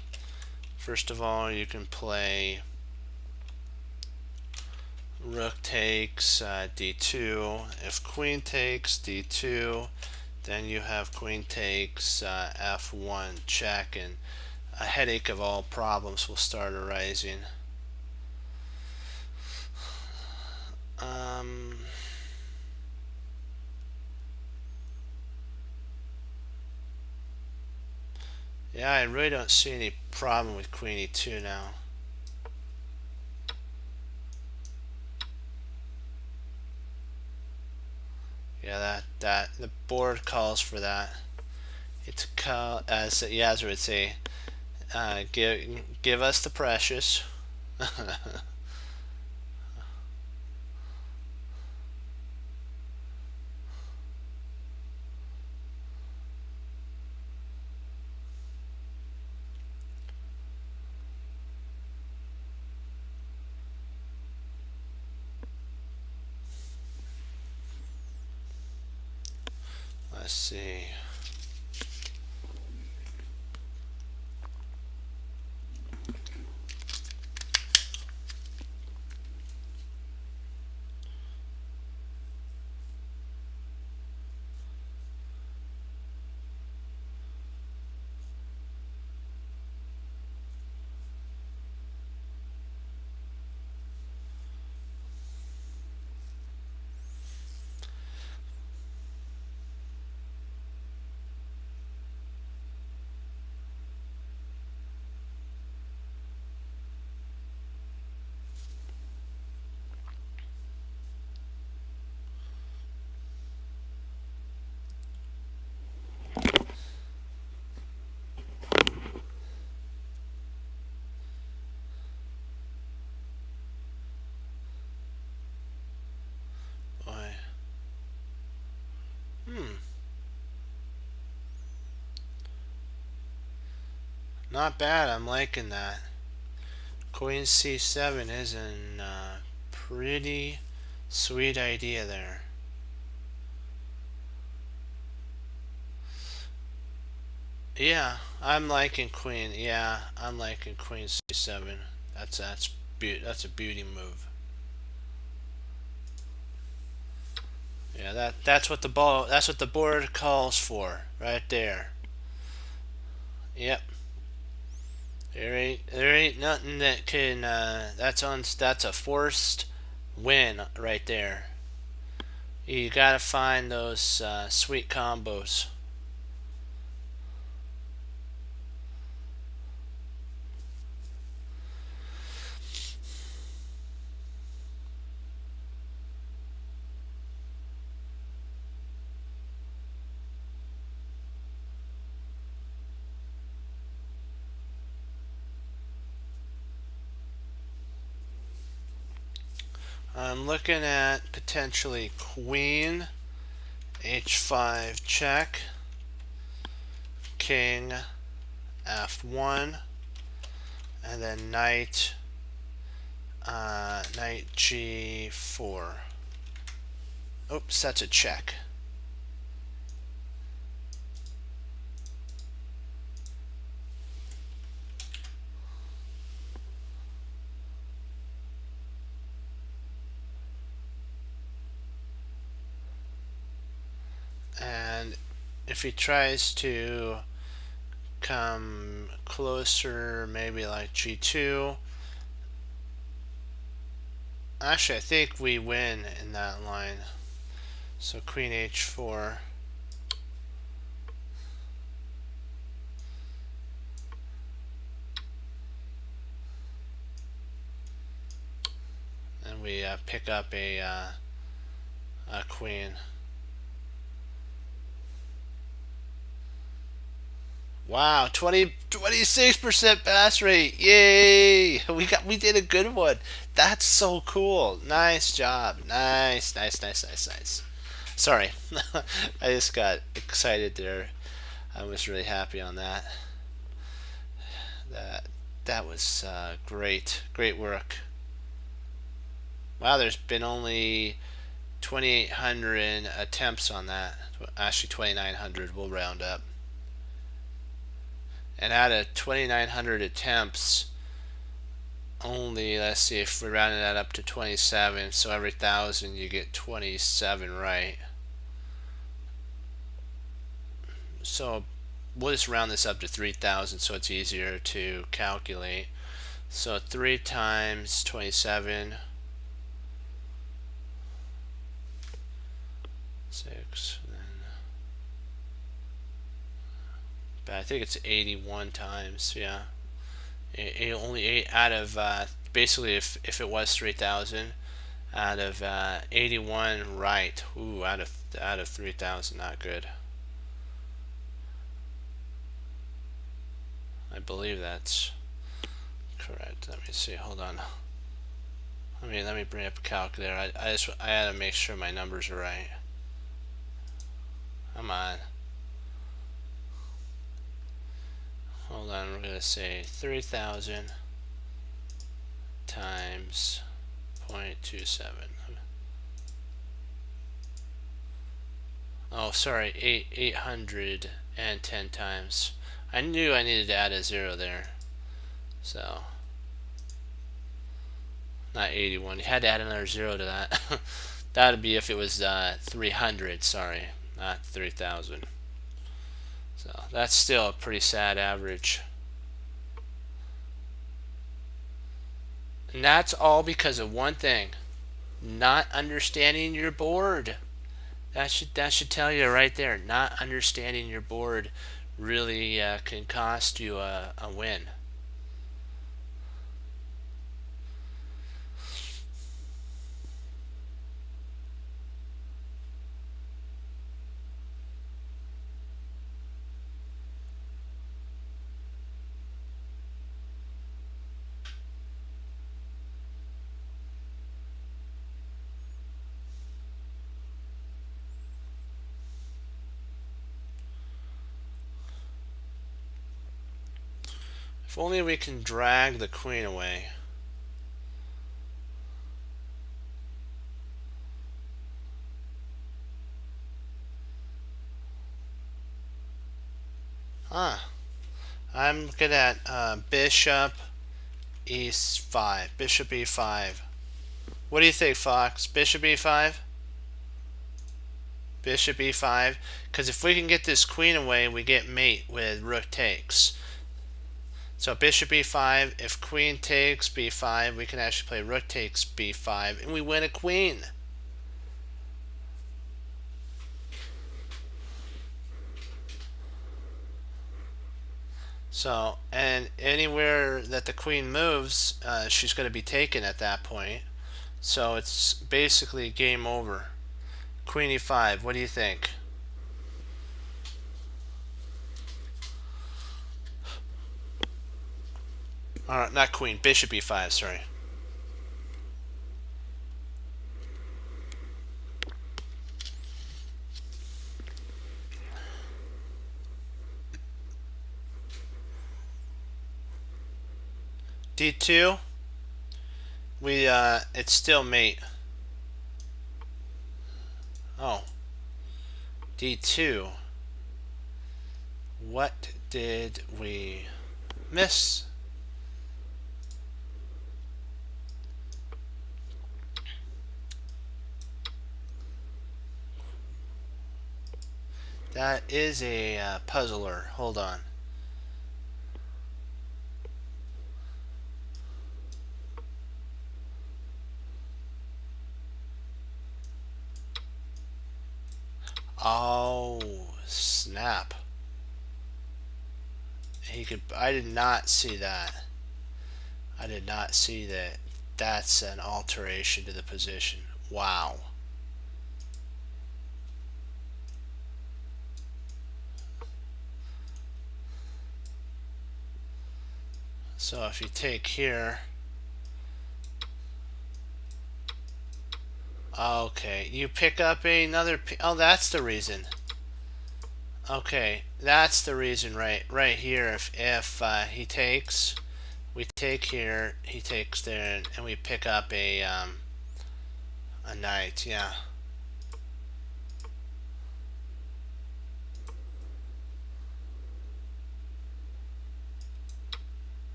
first of all, you can play rook takes d2. If queen takes d2, then you have queen takes f1 check, and a headache of all problems will start arising. Yeah, I really don't see any problem with queen e2 now. Yeah, that the board calls for that. It's as Yazzer would say, give us the precious. Let's see. Boy. Not bad. I'm liking that. Queen c7 is a pretty sweet idea there. Yeah, I'm liking queen. Yeah, I'm liking queen c7. That's a beauty move. Yeah, that's what the board calls for right there. Yep. There ain't nothing that can that's a forced win right there. You gotta find those sweet combos. I'm looking at potentially queen h5 check, king f1, and then knight g4. Oops, that's a check. And if he tries to come closer, maybe like g2, actually I think we win in that line. So queen h4. And we pick up a queen. Wow, 26% pass rate. Yay! We did a good one. That's so cool. Nice job. Nice, nice, nice, nice, nice. Sorry. I just got excited there. I was really happy on that. That that was great. Great work. Wow, there's been only 2,800 attempts on that. Actually, 2,900. We'll round up. And out of 2,900 attempts, only, let's see, if we rounded that up to 27, so every 1,000 you get 27 right. So we'll just round this up to 3,000 so it's easier to calculate. So 3 times 27, 6, but I think it's 81 times, yeah. Only 8 out of, basically if it was 3,000, out of 81 right. Ooh, out of 3,000, not good. I believe that's correct. Let me see. Hold on. Let me bring up a calculator. I had to make sure my numbers are right. Come on. Hold on. We're gonna say 3,000 times 0.27. Oh, sorry. 810 times. I knew I needed to add a 0 there. So not 81. You had to add another 0 to that. That would be if it was 300. Sorry, not 3,000. So that's still a pretty sad average. And that's all because of one thing: not understanding your board. That should tell you right there. Not understanding your board really can cost you a win. If only we can drag the queen away. Huh. I'm looking at bishop e5. Bishop e5. What do you think, Fox? Bishop e5? Bishop e5? Because if we can get this queen away, we get mate with rook takes. So bishop e5, if queen takes b5, we can actually play rook takes b5, and we win a queen. So, and anywhere that the queen moves, she's going to be taken at that point. So it's basically game over. Queen e5, what do you think? Not queen, bishop e5, sorry. d2, it's still mate. Oh, d2. What did we miss? That is a puzzler. Hold on. Oh, snap. He could. I did not see that. I did not see that. That's an alteration to the position. Wow. So if you take here, okay, you pick up another. Oh, that's the reason. Okay, that's the reason. Right here. If he takes, we take here, he takes there, and we pick up a knight. Yeah.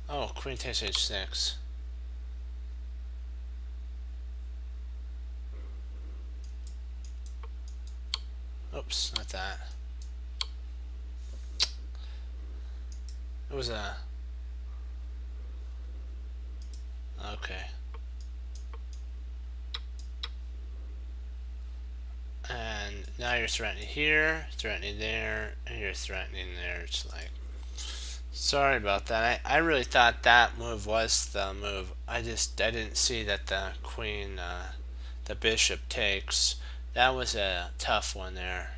Oh, queen takes h6. Oops, not that. It was a... Okay. And now you're threatening here, threatening there, and you're threatening there. It's like... Sorry about that. I really thought that move was the move. I didn't see that the queen, the bishop takes. That was a tough one there.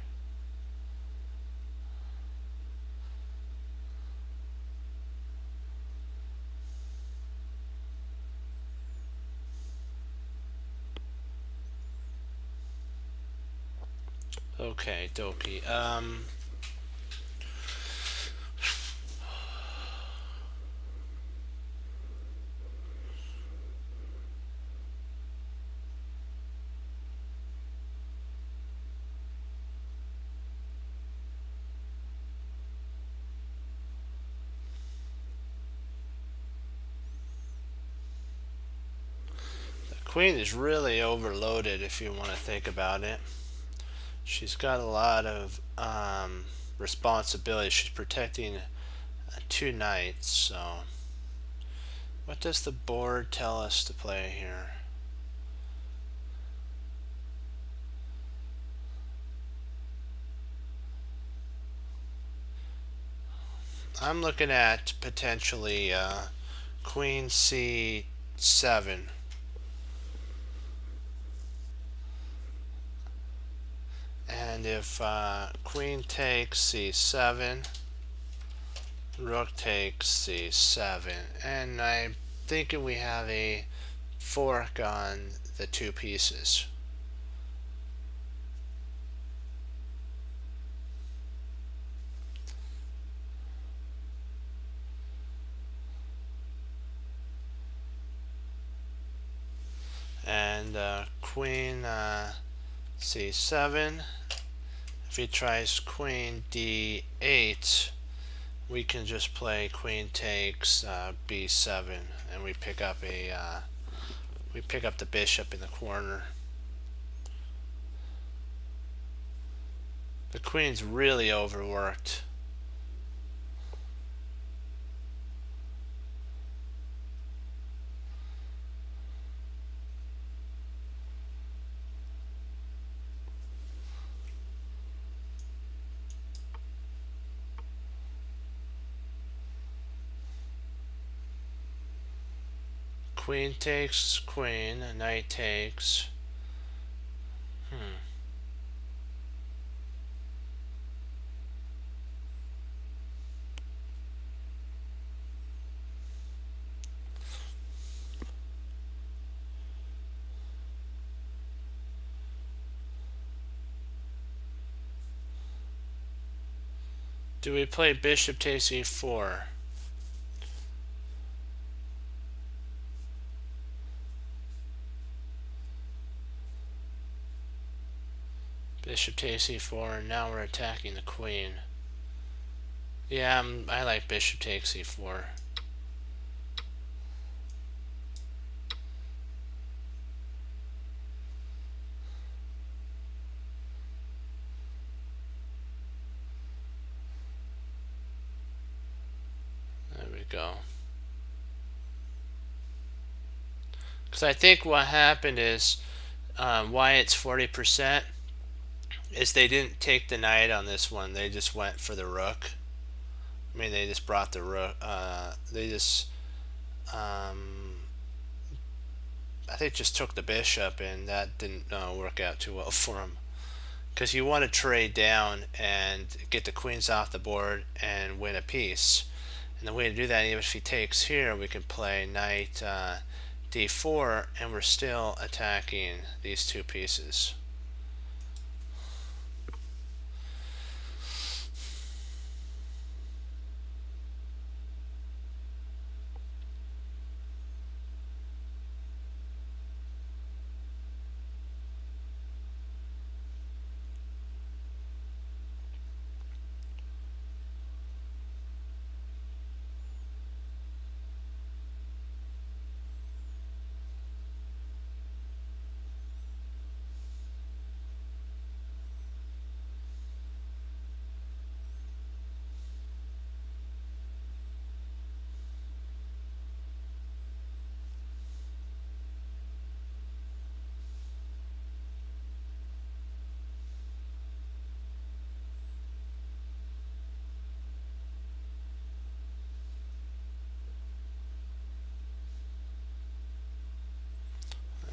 Okay, dokie. Queen is really overloaded if you want to think about it. She's got a lot of responsibility. She's protecting two knights, so what does the board tell us to play here? I'm looking at potentially queen c7. And if queen takes c7, rook takes c7, and I'm thinking we have a fork on the two pieces. And queen c7. If he tries queen d8, we can just play queen takes b7, and we pick up the bishop in the corner. The queen's really overworked. Queen takes queen, knight takes. Do we play bishop takes e4? Bishop takes e4, and now we're attacking the queen. Yeah, I like bishop takes e4. There we go. Because I think what happened is why it's 40% is they didn't take the knight on this one. They just went for the rook. I mean, they just brought the rook. They just, I think, just took the bishop, and that didn't work out too well for them. because you want to trade down and get the queens off the board and win a piece. And the way to do that, even if he takes here, we can play knight d4, and we're still attacking these two pieces.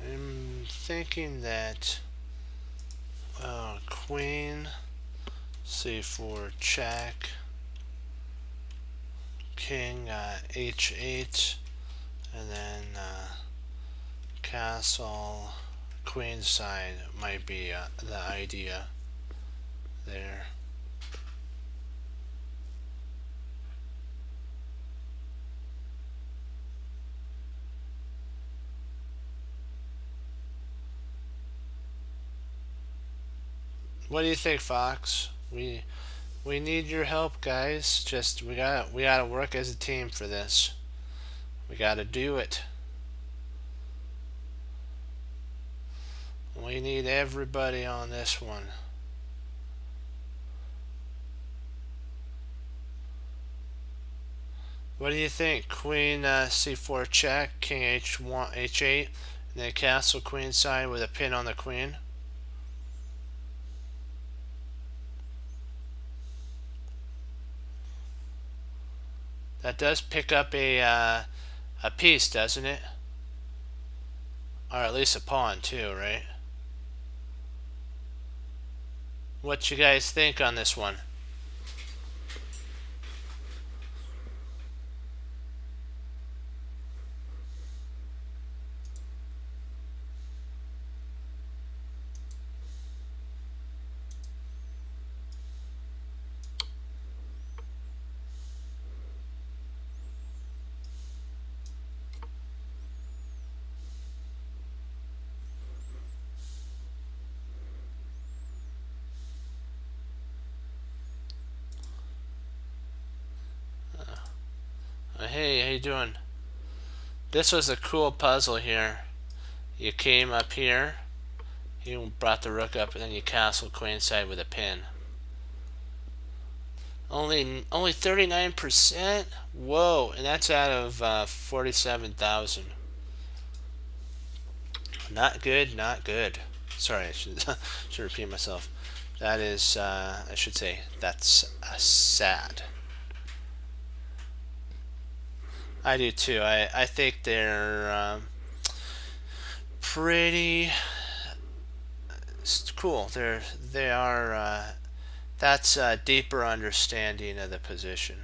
I'm thinking that queen c4 check, king h8, and then castle queenside might be the idea there. What do you think, Fox? We need your help, guys. Just we gotta work as a team for this. We gotta do it. We need everybody on this one. What do you think? Queen c4 check, king h1 h8, and then castle queenside with a pin on the queen. That does pick up a piece, doesn't it? Or at least a pawn too, right? What you guys think on this one? Hey, how you doing? This was a cool puzzle here. You came up here, you brought the rook up, and then you castle queenside with a pin. Only 39%? Whoa, and that's out of 47,000. Not good, not good. Sorry, I should repeat myself. That is, I should say, that's sad. I do too. I think they're pretty cool. They are. That's a deeper understanding of the position.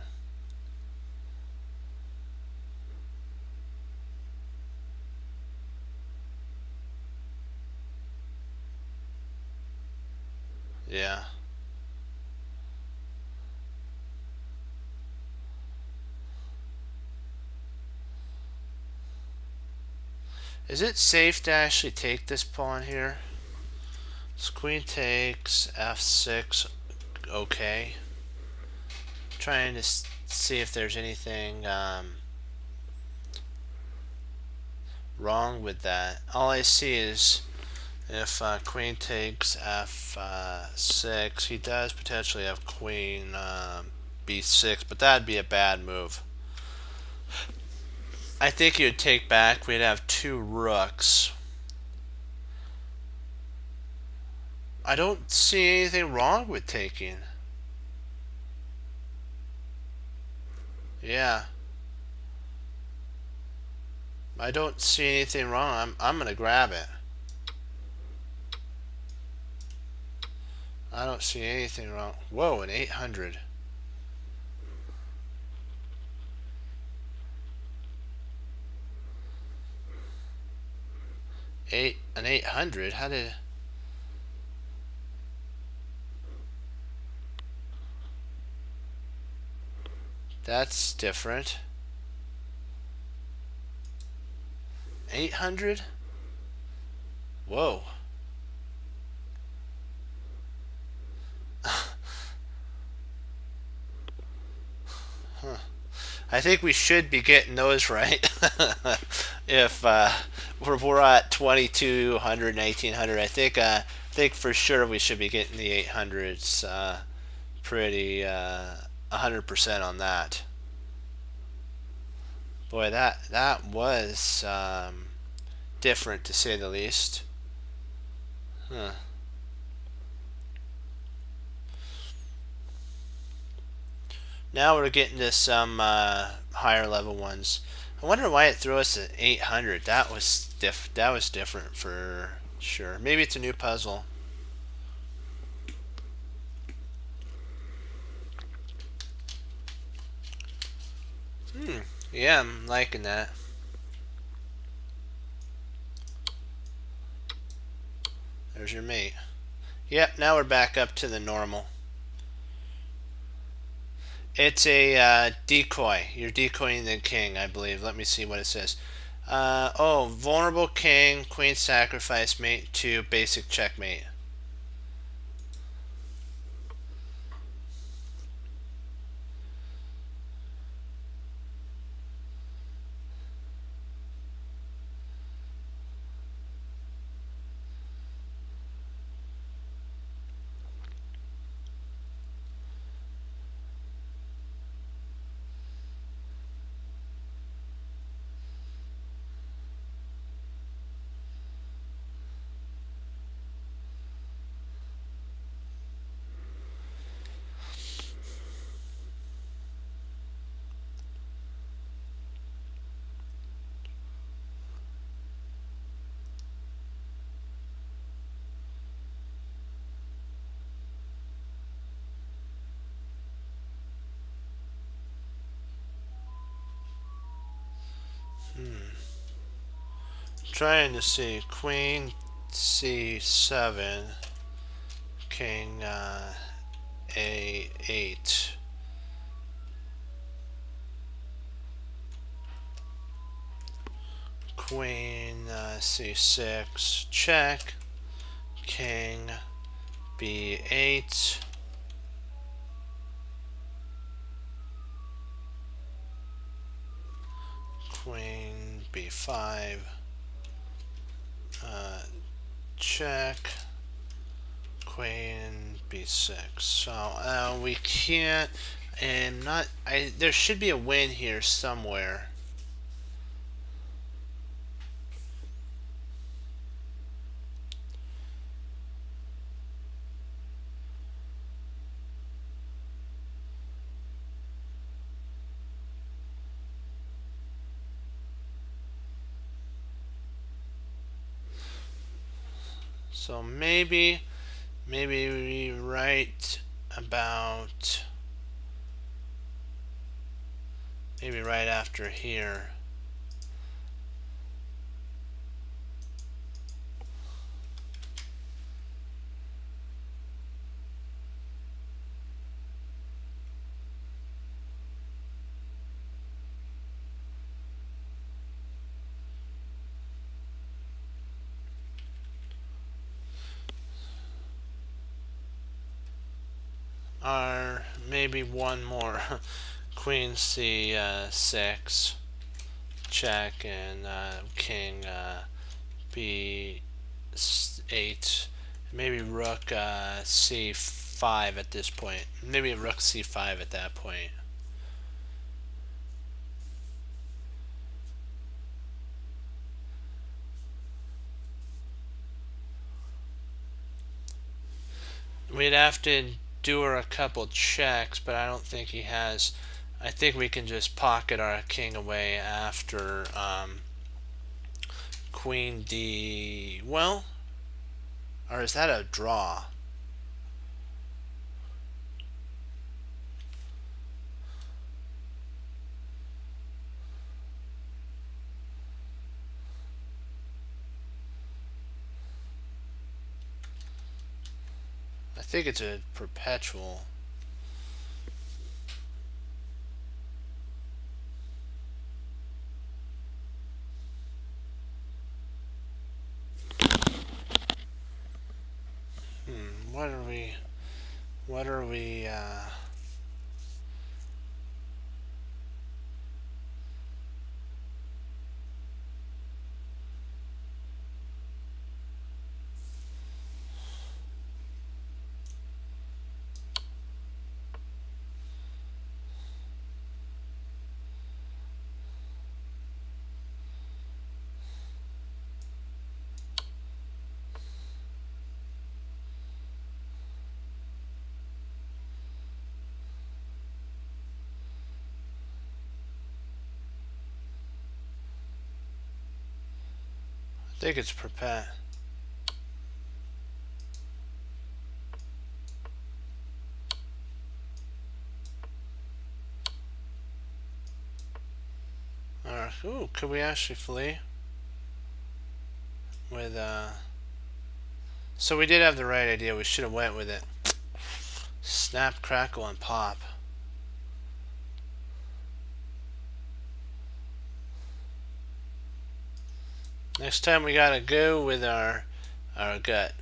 Yeah. Is it safe to actually take this pawn here? So queen takes f6. Okay. Trying to see if there's anything wrong with that. All I see is if queen takes f6, he does potentially have queen b6, but that'd be a bad move. I think he would take back. We'd have two rooks. I don't see anything wrong with taking. Yeah. I don't see anything wrong. I'm gonna grab it. I don't see anything wrong. Whoa, an 800. An 800? How did... That's different. 800? Whoa. Huh. I think we should be getting those right. If we're at 2200 and 1800, I think for sure we should be getting the 800s pretty 100% on that. Boy, that was different to say the least. Huh. Now we're getting to some higher level ones. I wonder why it threw us at 800. That was different for sure. Maybe it's a new puzzle. Yeah, I'm liking that. There's your mate. Yep, now we're back up to the normal. It's a decoy. You're decoying the king, I believe. Let me see what it says. Oh, vulnerable king, queen sacrifice, mate 2, basic checkmate. Trying to see queen c7, king a8. Queen c6, check, king b8, queen b5, check, queen b6. So we can't, and not. There should be a win here somewhere. So maybe we write about maybe right after here. Or maybe one more. Queen c6, check, and king b8. Maybe rook c5 at this point. Maybe rook c5 at that point. We'd have to do her a couple checks, but I don't think he has. I think we can just pocket our king away after queen d. Well, or is that a draw? I think it's a perpetual. What are we? What are we? I think it's perpet. Ooh, could we actually flee? With, So we did have the right idea. We should have went with it. Snap, crackle, and pop. Next time we gotta go with our gut.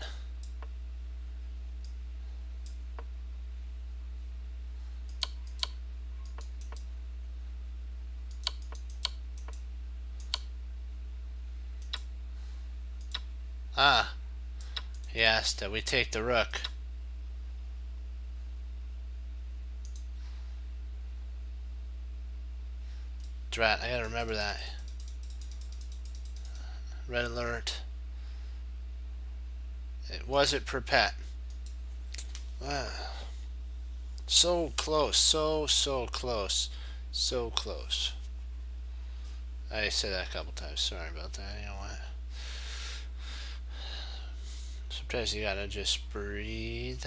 Ah, he asked that we take the rook. Drat, I gotta remember that. Red alert. It wasn't perpet. So close, so close, so close. I said that a couple times. Sorry about that. You know what? Sometimes you gotta just breathe.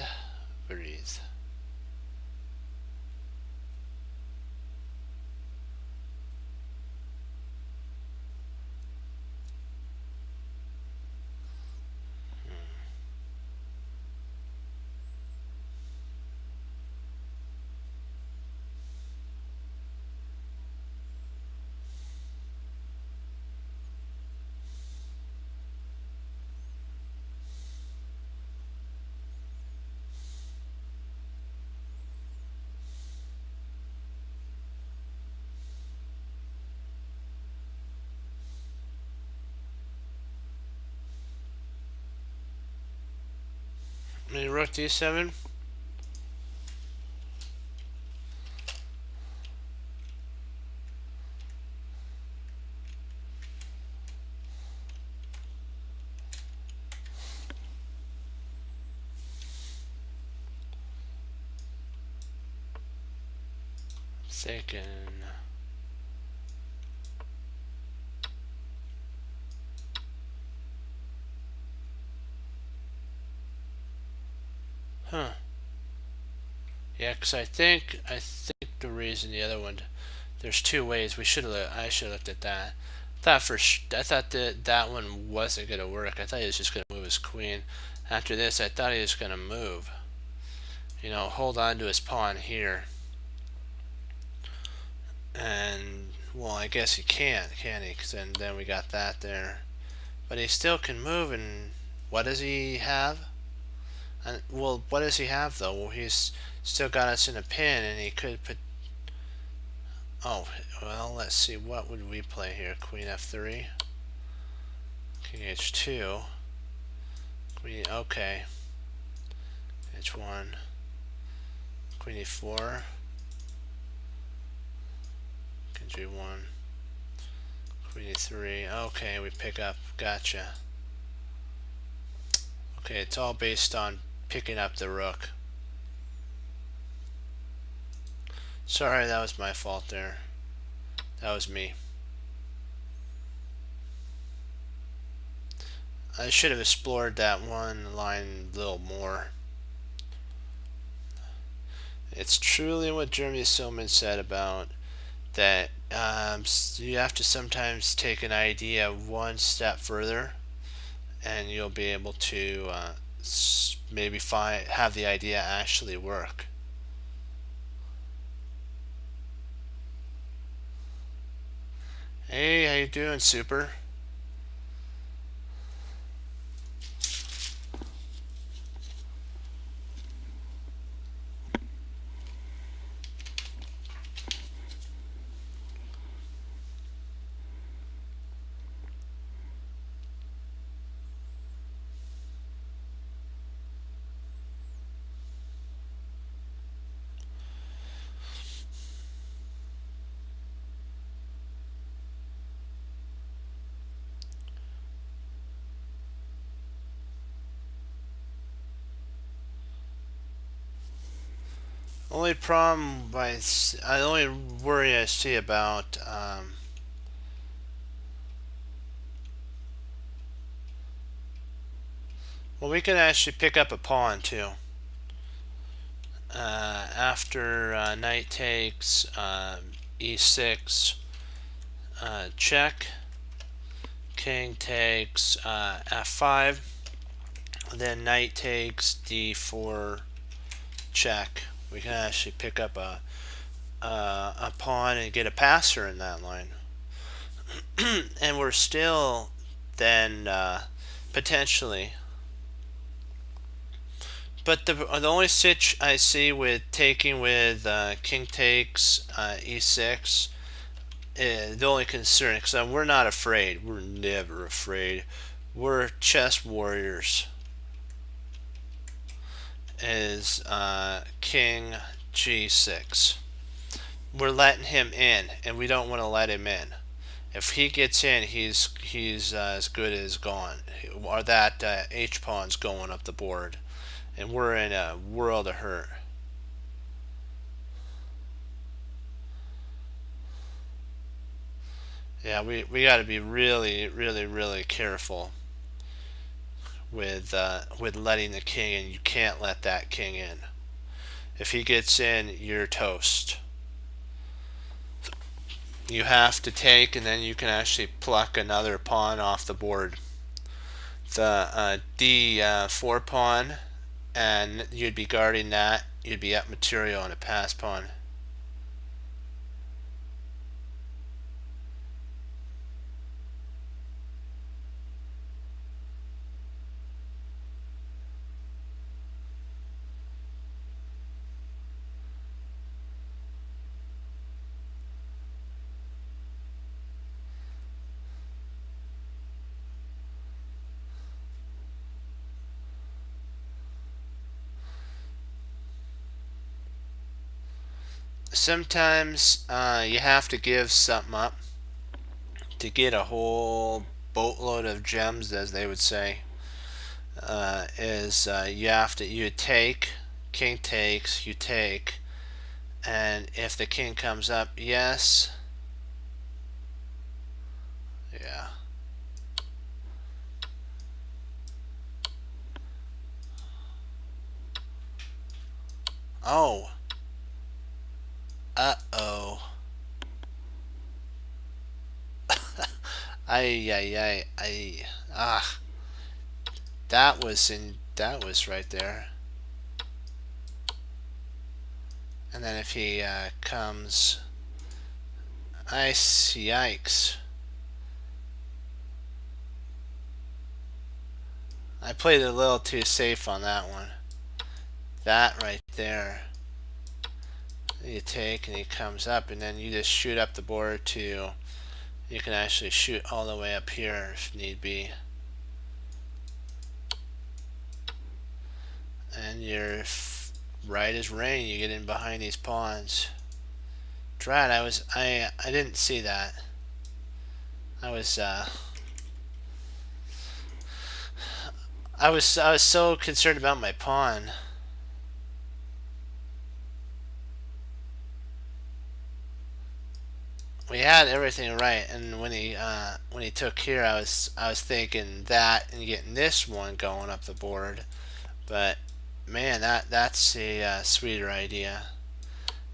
Maybe rook d7. Thinking. Huh. Yeah, because I think the reason the other one, there's two ways. I should have looked at that. I thought that one wasn't gonna work. I thought he was just gonna move his queen. After this, I thought he was gonna move. You know, hold on to his pawn here. And well, I guess he can't, can he? Because then we got that there. But he still can move. And what does he have? Well, what does he have though? Well, he's still got us in a pin, and he could put. Oh, well, let's see. What would we play here? Queen f3, king h2, queen. Okay, h1, queen e4, king g1, queen e3. Okay, we pick up. Gotcha. Okay, it's all based on picking up the rook. Sorry, that was my fault there. That was me. I should have explored that one line a little more. It's truly what Jeremy Silman said about that you have to sometimes take an idea one step further, and you'll be able to maybe have the idea actually work. Hey, how you doing, Super? Only problem the only worry I see about well, we can actually pick up a pawn too. After knight takes e6, check, king takes f5, then knight takes d4, check. We can actually pick up a pawn and get a passer in that line. And we're still then potentially. But the only sitch I see with taking with king takes e6, the only concern, because we're not afraid. We're never afraid. We're chess warriors. Is king g6. We're letting him in, and we don't want to let him in. If he gets in, he's as good as gone. Or that h pawn's going up the board, and we're in a world of hurt. Yeah, we got to be really, really, really careful with letting the king in. You can't let that king in. If he gets in, you're toast. You have to take, and then you can actually pluck another pawn off the board. The d4 pawn, and you'd be guarding that. You'd be up material on a pass pawn. Sometimes you have to give something up to get a whole boatload of gems, as they would say. You take, king takes, you take, and if the king comes up, yes, yeah. Oh, uh-oh. Ay. Ah, that was right there. And then if he comes, yikes. I played it a little too safe on that one. That right there. You take and he comes up, and then you just shoot up the board to. You can actually shoot all the way up here if need be. And you're right as rain. You get in behind these pawns. Drat, I didn't see that. I was so concerned about my pawn. We had everything right, and when he took here, I was thinking that and getting this one going up the board. But man, that's a sweeter idea.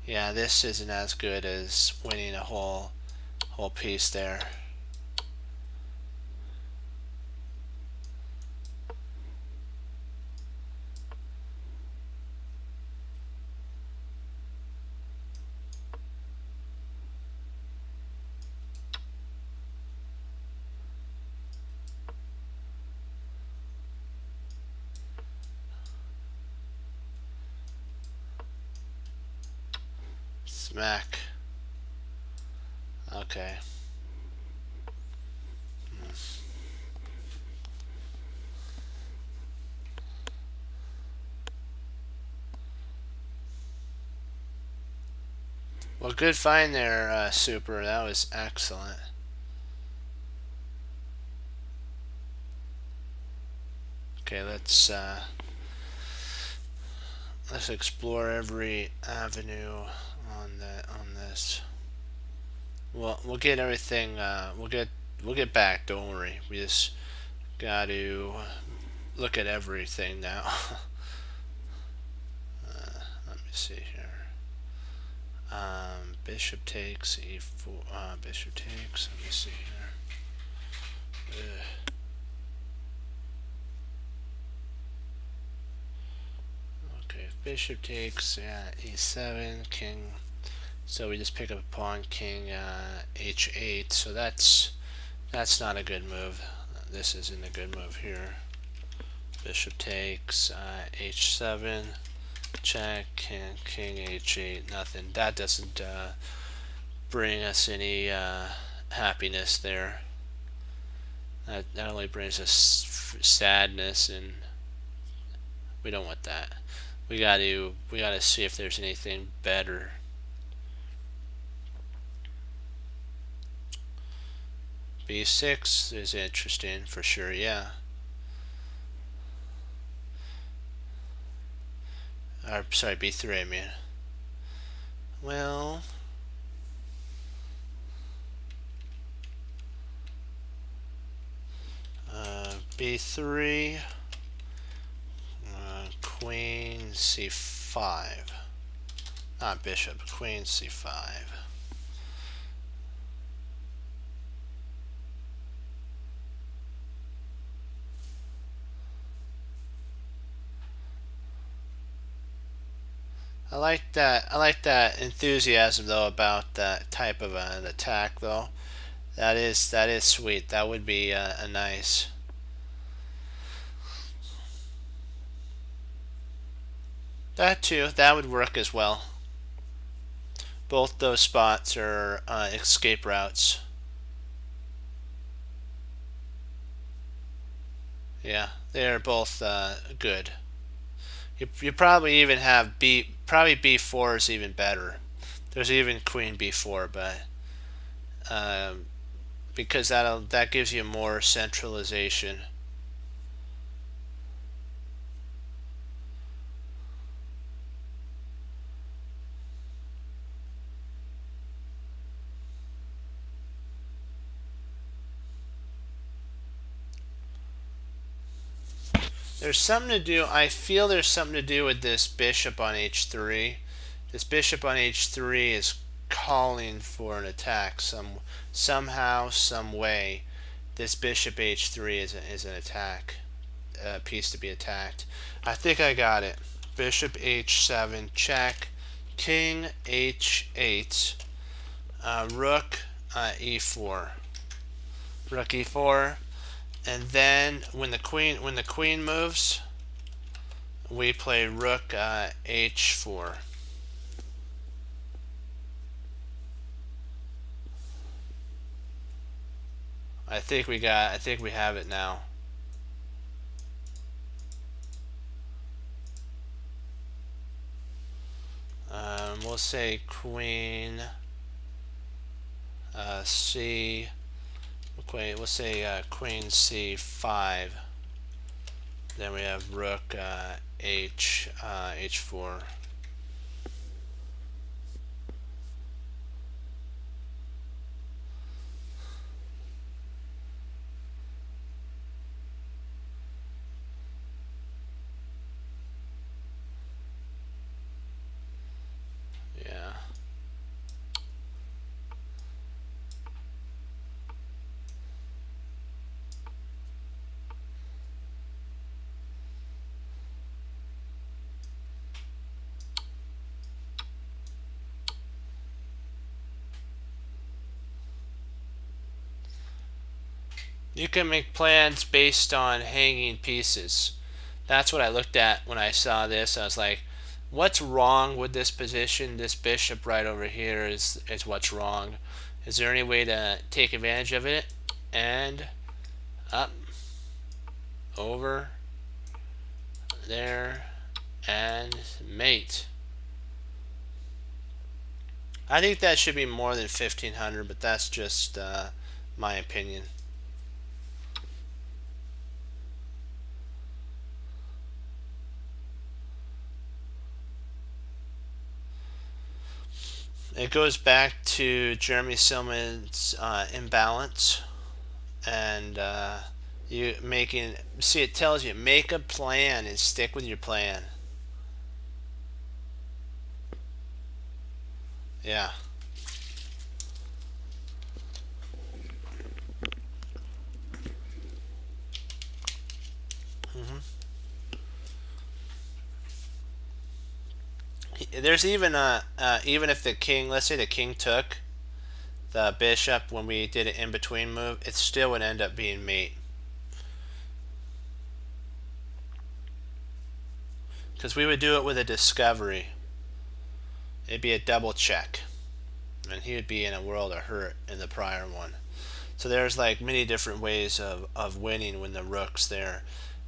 Yeah, this isn't as good as winning a whole piece there. Smack. Okay. Well, good find there, Super. That was excellent. Okay, let's explore every avenue on this. Well, we'll get everything. We'll get back. Don't worry. We just got to look at everything now. Let me see here. Bishop takes e4. Bishop takes. Let me see here. Ugh. Okay, bishop takes e7, king. So we just pick up a pawn, king h8. So that's not a good move. This isn't a good move here. Bishop takes h7, check, king h8. Nothing. That doesn't bring us any happiness there. That only brings us sadness, and we don't want that. We gotta see if there's anything better. B6 is interesting for sure, yeah. Or sorry, B3 I mean. Well, B3, queen C5. Not bishop, queen C5. I like that enthusiasm though about that type of an attack though. That is sweet. That would be a nice. That too. That would work as well. Both those spots are escape routes. Yeah, they are both good. You probably even have probably B4 is even better. There's even queen B4, but because that gives you more centralization. There's something to do. I feel there's something to do with this bishop on h3. This bishop on h3 is calling for an attack somehow, some way. This bishop h3 is an attack, a piece to be attacked. I think I got it. Bishop h7, check, king h8, rook e4, rook e4. And then when the queen moves, we play rook h4. I think we have it now. We'll say queen c. Okay, we'll say queen c5. Then we have rook h4. Yeah. You can make plans based on hanging pieces. That's what I looked at when I saw this. I was like, What's wrong with this position? This bishop right over here is what's wrong. Is there any way to take advantage of it? And up, over, there, and mate. I think that should be more than 1500, but that's just my opinion. It goes back to Jeremy Silman's imbalance, and you making see it tells you make a plan and stick with your plan. Yeah. There's even even if the king, let's say the king took the bishop when we did an in between move, it still would end up being mate because we would do it with a discovery. It'd be a double check, and he would be in a world of hurt in the prior one. So there's like many different ways of winning when the rook's there.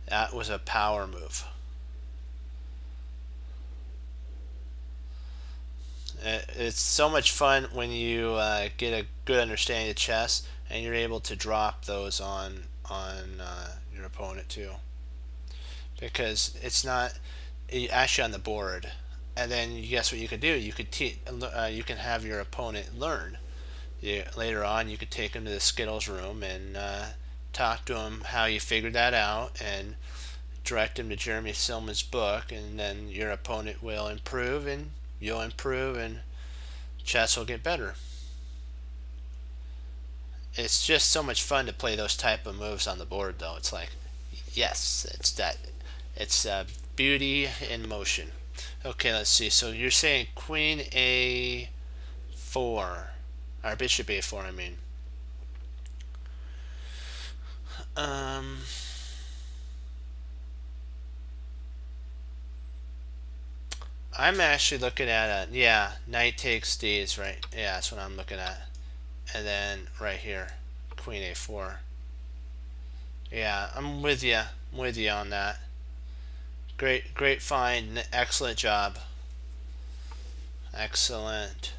That was a power move. It's so much fun when you get a good understanding of chess and you're able to drop those on your opponent too, because it's not actually on the board. And then guess what you could do? You can have your opponent learn. Later on, you could take him to the Skittles room and talk to him how you figured that out, and direct him to Jeremy Silman's book, and then your opponent will improve and you'll improve and chess will get better. It's just so much fun to play those type of moves on the board, though. It's like, yes, it's beauty in motion. Okay, let's see. So you're saying Queen A4, or Bishop A4, I mean. Um, I'm actually looking at a, yeah, knight takes D is right. Yeah, that's what I'm looking at. And then right here, Queen A4. Yeah, I'm with you. I'm with you on that. Great find. Excellent job. Excellent.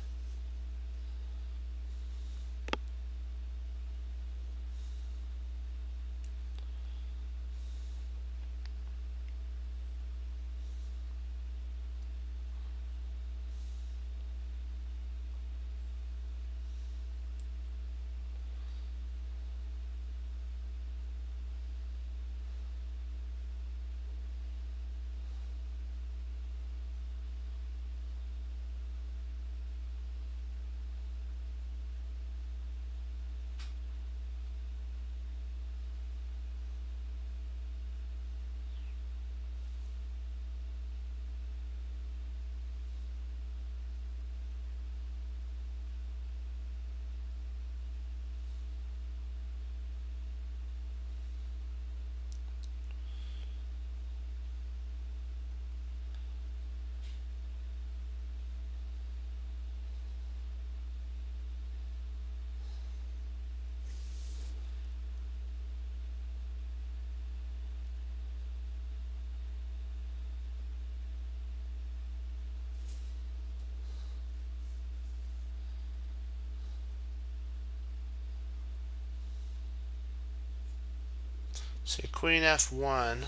So Queen F1.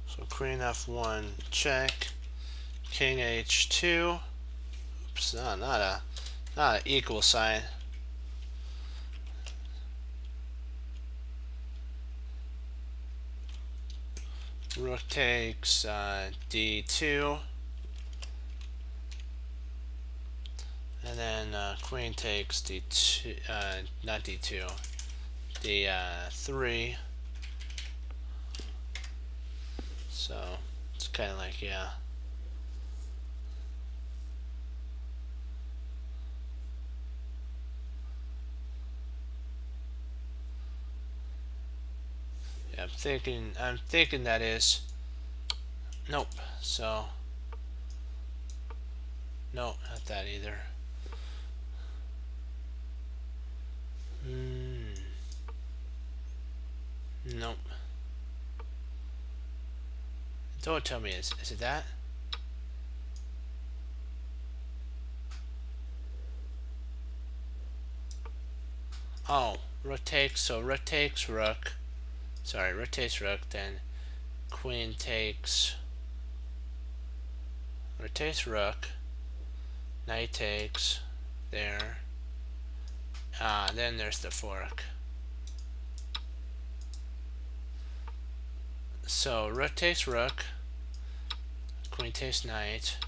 So Queen F1 check. King H2. Oops, no, not an equal sign. Rook takes D2. And then Queen takes D2, not D2, D3. So it's kind of like, yeah. Yeah, I'm thinking that is. Nope. So, no, not that either. Nope. Don't tell me, is it that? Oh, rook takes, so rook takes rook. Sorry, rook takes rook, then queen takes, rook takes rook, knight takes, there. Then there's the fork. So rook takes rook, queen takes knight.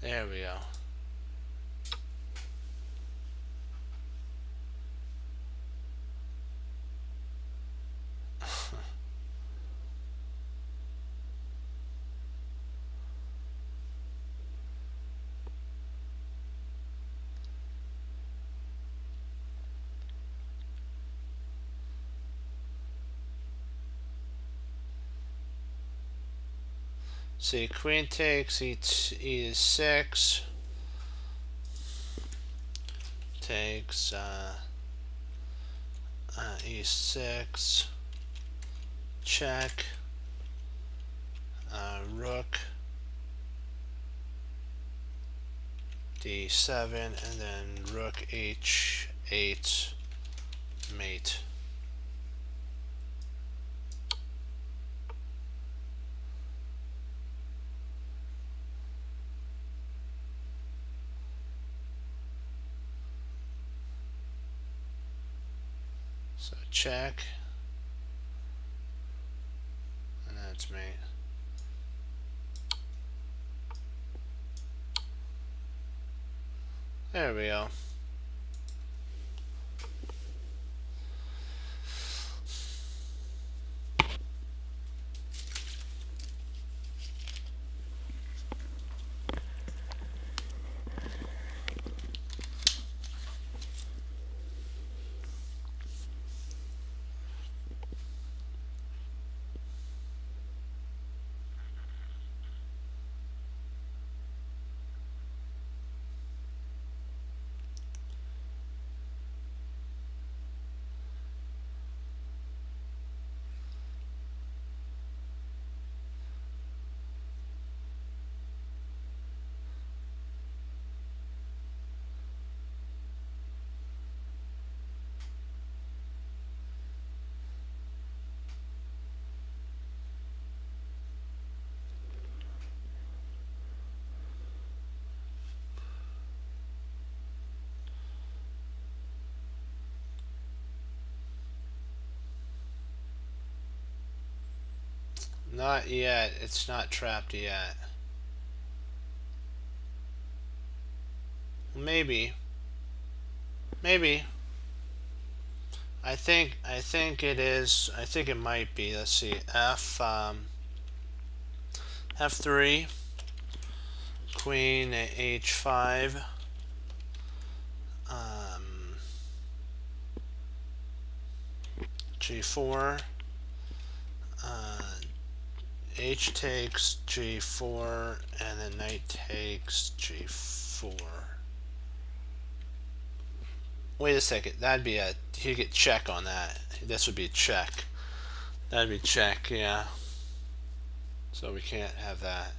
There we go. See, queen takes e6, takes e6, check, rook d7, and then rook h8, mate. So check, and that's mate. There we go. Not yet. It's not trapped yet. Maybe. Maybe. I think it is. I think it might be. Let's see. F3, queen h5, g4, h takes g4, and then knight takes g4. Wait a second. That'd be a. You get check on that. This would be a check. That'd be check. Yeah. So we can't have that.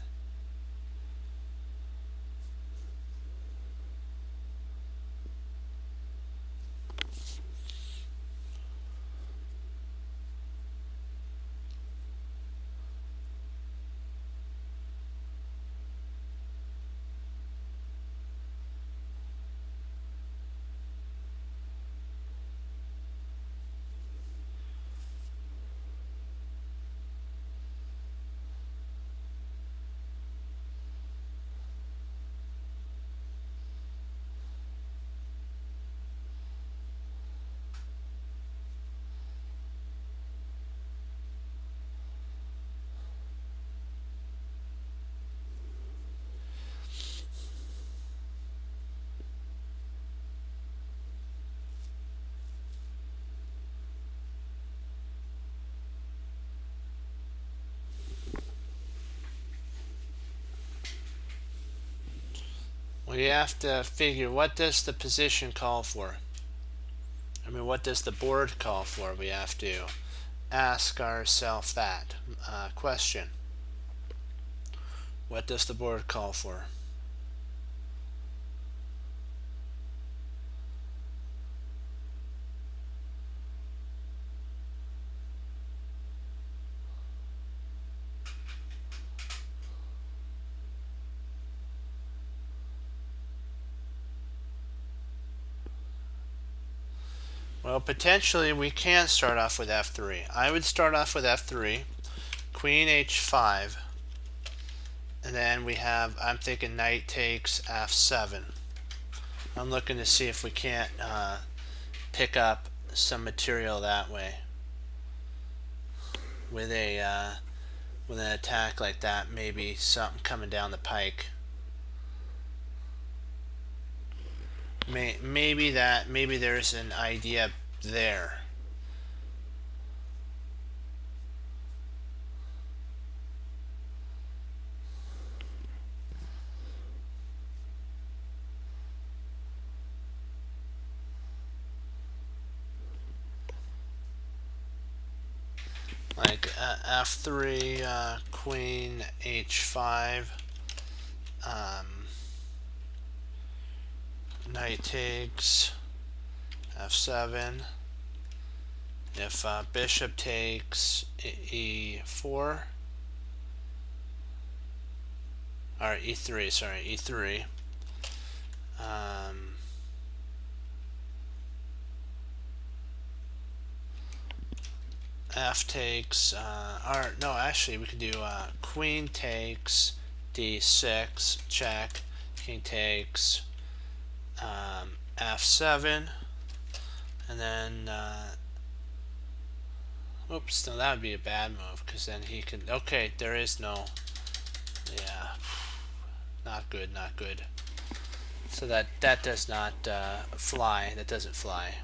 We have to figure, what does the position call for? I mean, what does the board call for? We have to ask ourselves that question. What does the board call for? Well, potentially we can start off with f3. I would start off with f3, queen h5, and then we have, I'm thinking knight takes f7. I'm looking to see if we can't pick up some material that way with a with an attack like that. Maybe something coming down the pike. Maybe there's an idea there. Like f3, queen h5, knight takes f7. If bishop takes e4, or e3, sorry, e3. F takes, or no, actually we could do queen takes d6, check, king takes f7, and then oops, no, that would be a bad move, because then he can, okay, there is no, yeah, not good, not good. So that does not fly, that doesn't fly.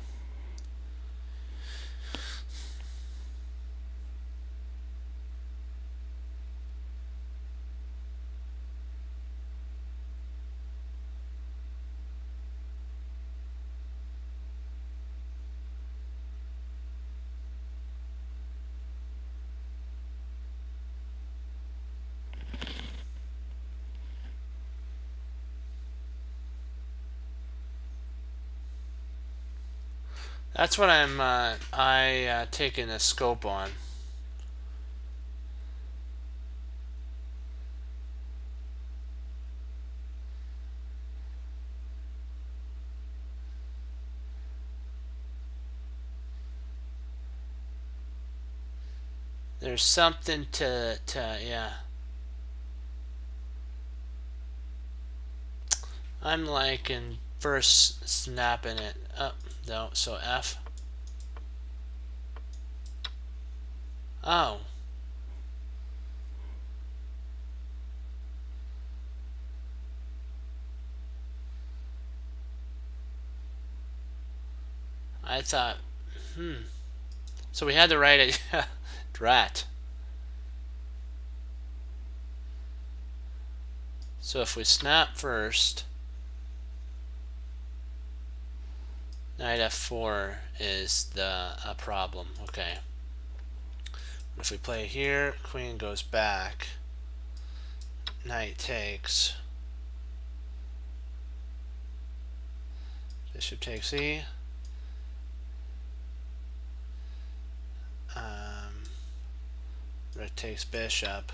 That's what I'm taking a scope on. There's something to yeah. I'm like in first snapping it up. No, so F. Oh. I thought, so we had to write it. Drat. So if we snap first, knight f4 is the problem. Okay. If we play here, queen goes back, knight takes, bishop takes e, rook takes bishop.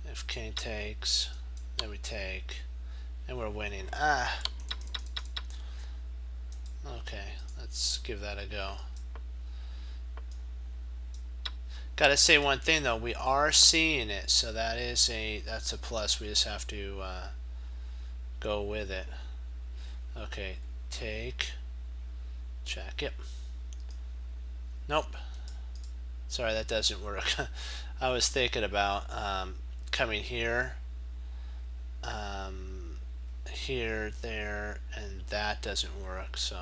If king takes, then we take, and we're winning. Ah. Okay, let's give that a go. Gotta say one thing though, we are seeing it, so that's a plus. We just have to go with it. Okay, take, check, yep. Nope. Sorry, that doesn't work. I was thinking about coming here, here, there, and that doesn't work, so.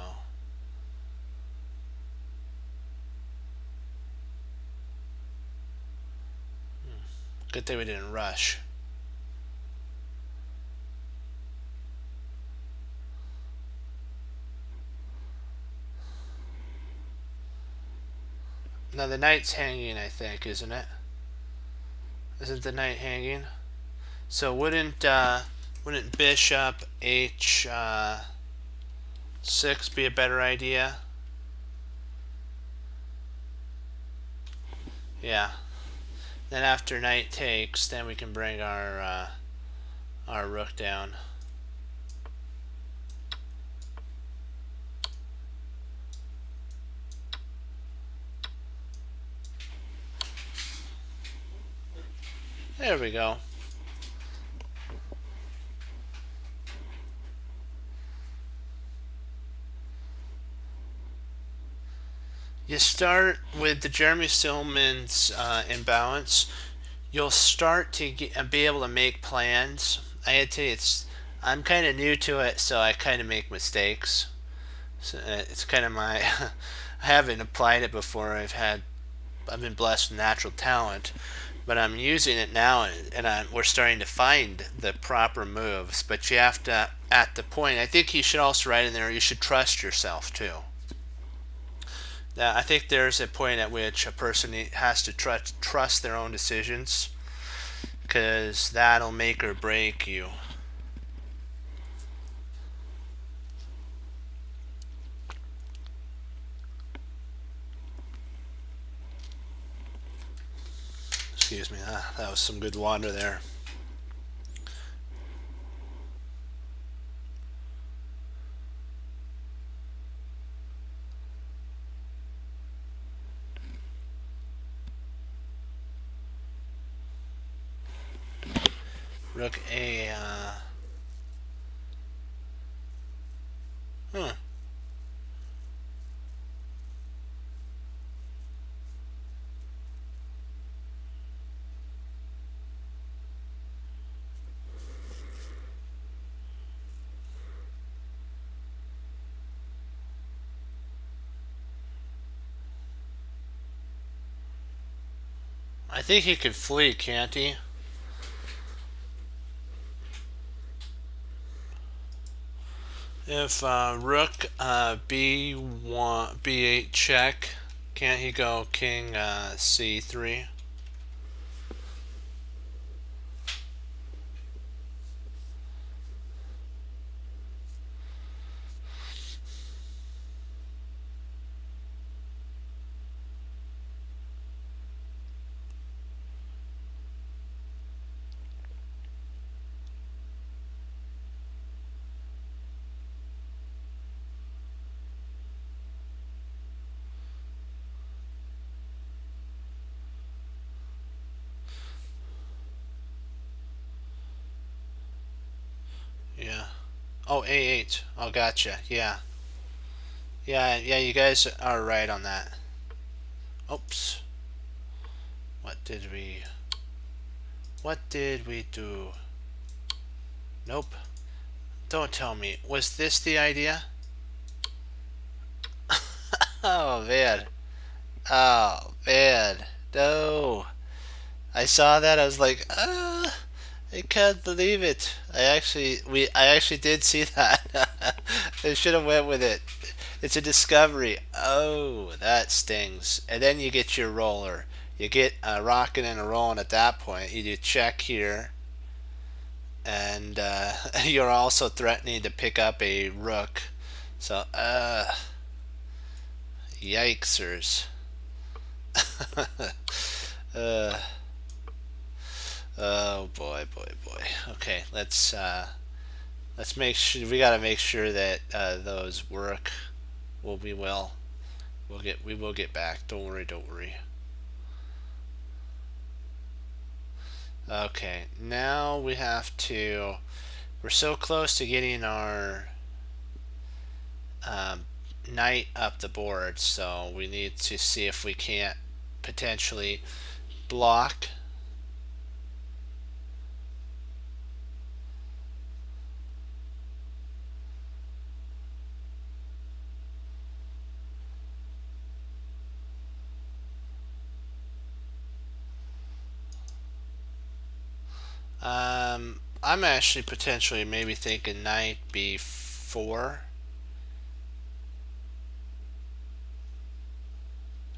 Good thing we didn't rush. No, the knight's hanging, I think, isn't it? Isn't the knight hanging? So wouldn't bishop h6 be a better idea? Yeah. Then after knight takes, then we can bring our rook down. There we go. You start with the Jeremy Silman's imbalance. You'll start to be able to make plans. I had to. I'm kind of new to it, so I kind of make mistakes. So it's kind of my. I haven't applied it before. I've been blessed with natural talent, but I'm using it now, and we're starting to find the proper moves. But you have to, at the point, I think you should also write in there, you should trust yourself too. Now, I think there's a point at which a person has to trust their own decisions, because that'll make or break you. Excuse me, that was some good water there. Rook A. Huh. I think he could flee, can't he? If rook b1 b8 check, can't he go king c3? Yeah. Oh, a8. Oh, gotcha. Yeah. Yeah, you guys are right on that. Oops. What did we do? Nope. Don't tell me. Was this the idea? Oh, man. Oh, man. No. I saw that. I was like, I can't believe it. I actually did see that. I should have went with it. It's a discovery. Oh, that stings. And then you get your roller. You get a rocking and a rolling at that point. You do check here, and you're also threatening to pick up a rook. So, yikesers. uh, oh boy, boy, boy. Okay, let's make sure we gotta make sure that those work. We will. We will get back. Don't worry, don't worry. Okay, now we have to. We're so close to getting our knight up the board, so we need to see if we can't potentially block. I'm actually potentially maybe thinking knight b4.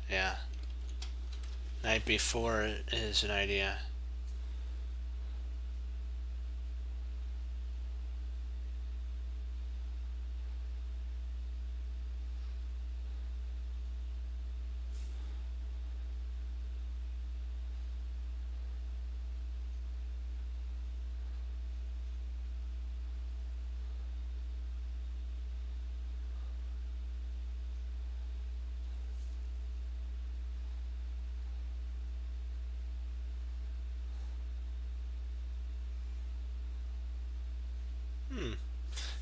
Yeah. knight b4 is an idea.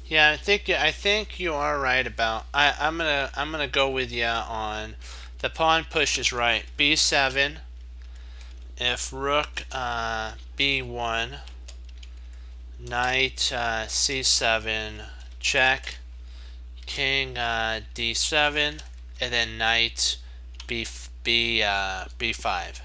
Yeah, I think you are right about. I'm gonna go with you on the pawn push is right. B7. If rook b1, knight c7, check, king d7, and then knight b5.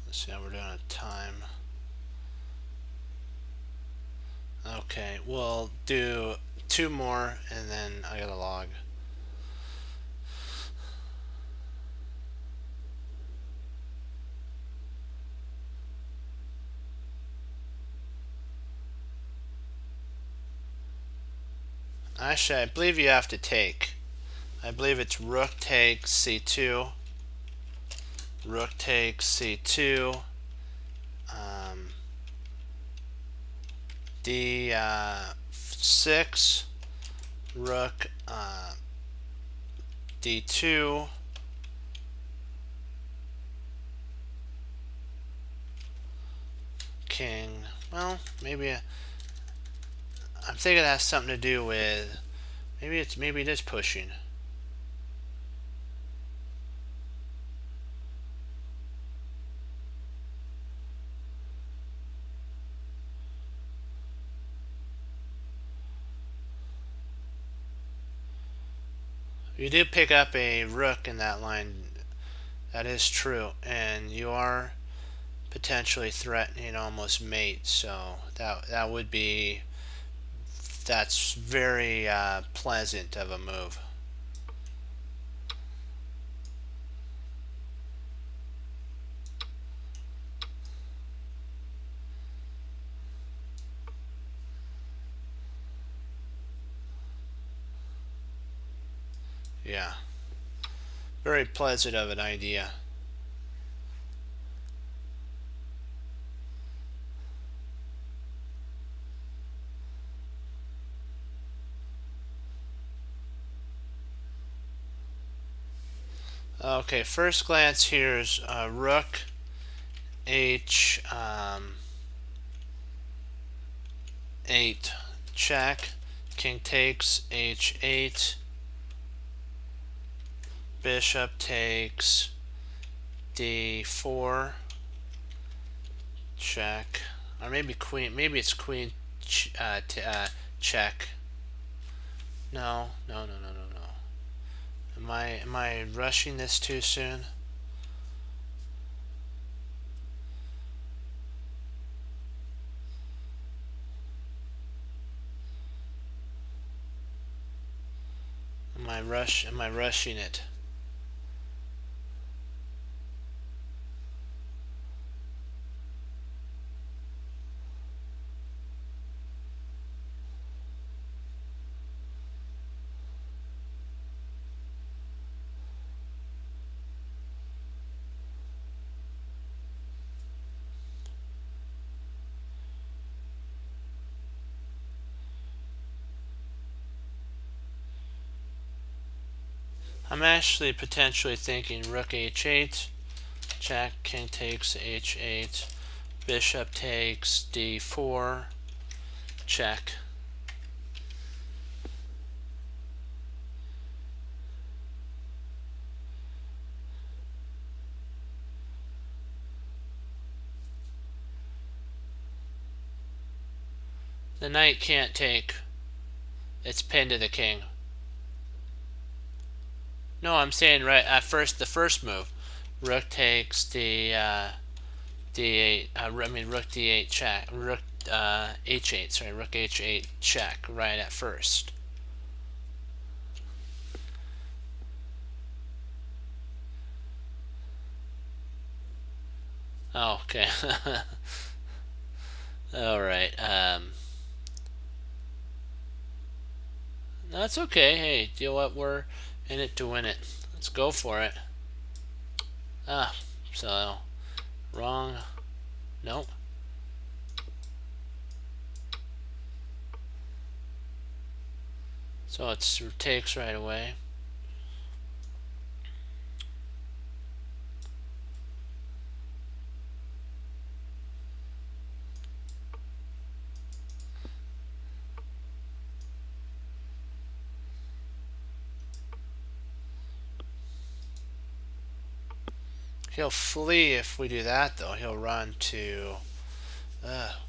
Let's see how we're doing on time. Okay, we'll do 2 more and then I gotta log. Actually, I believe you have to take. I believe it's rook takes c2, rook takes c2, d6, rook d2, king. Well, maybe I'm thinking it has something to do with maybe it is pushing. You do pick up a rook in that line. That is true, and you are potentially threatening almost mate. So that would be that's very pleasant of a move. Yeah, very pleasant of an idea. Okay, first glance here's rook h 8 check, king takes h8, bishop takes d4 check, or maybe queen, maybe it's queen check. No. Am I rushing this too soon? Am I rushing it? I'm actually potentially thinking rook h8, check, king takes h8, bishop takes d4, check. The knight can't take. It's pinned to the king. No, I'm saying right at first, the first move. Rook takes the d8. Rook d8 check. Rook h8. Sorry, rook h8 check right at first. Oh, okay. All right. No, it's okay. Hey, you know what? We're in it to win it. Let's go for it. Ah, so wrong. Nope. So it takes right away. He'll flee if we do that, though. He'll run to.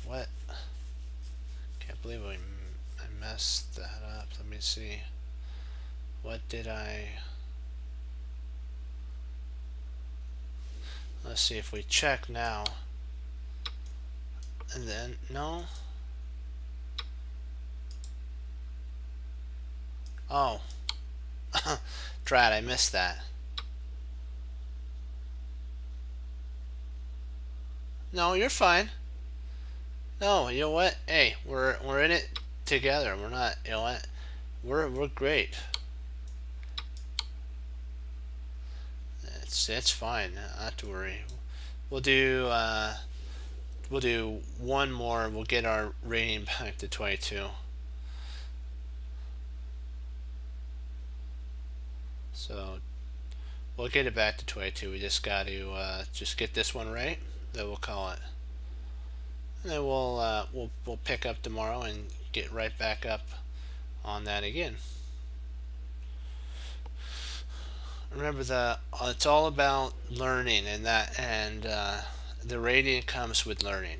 What? Can't believe I messed that up. Let me see. What did I. Let's see if we check now. And then. No. Oh. Drat, I missed that. No, you're fine. No, you know what? Hey, we're in it together. We're not. You know what? We're great. It's fine. Not to worry. We'll do one more. We'll get our rating back to 22. So we'll get it back to 22. We just got to just get this one right. Then we'll call it. And then we'll pick up tomorrow and get right back up on that again. Remember it's all about learning, and the rating comes with learning.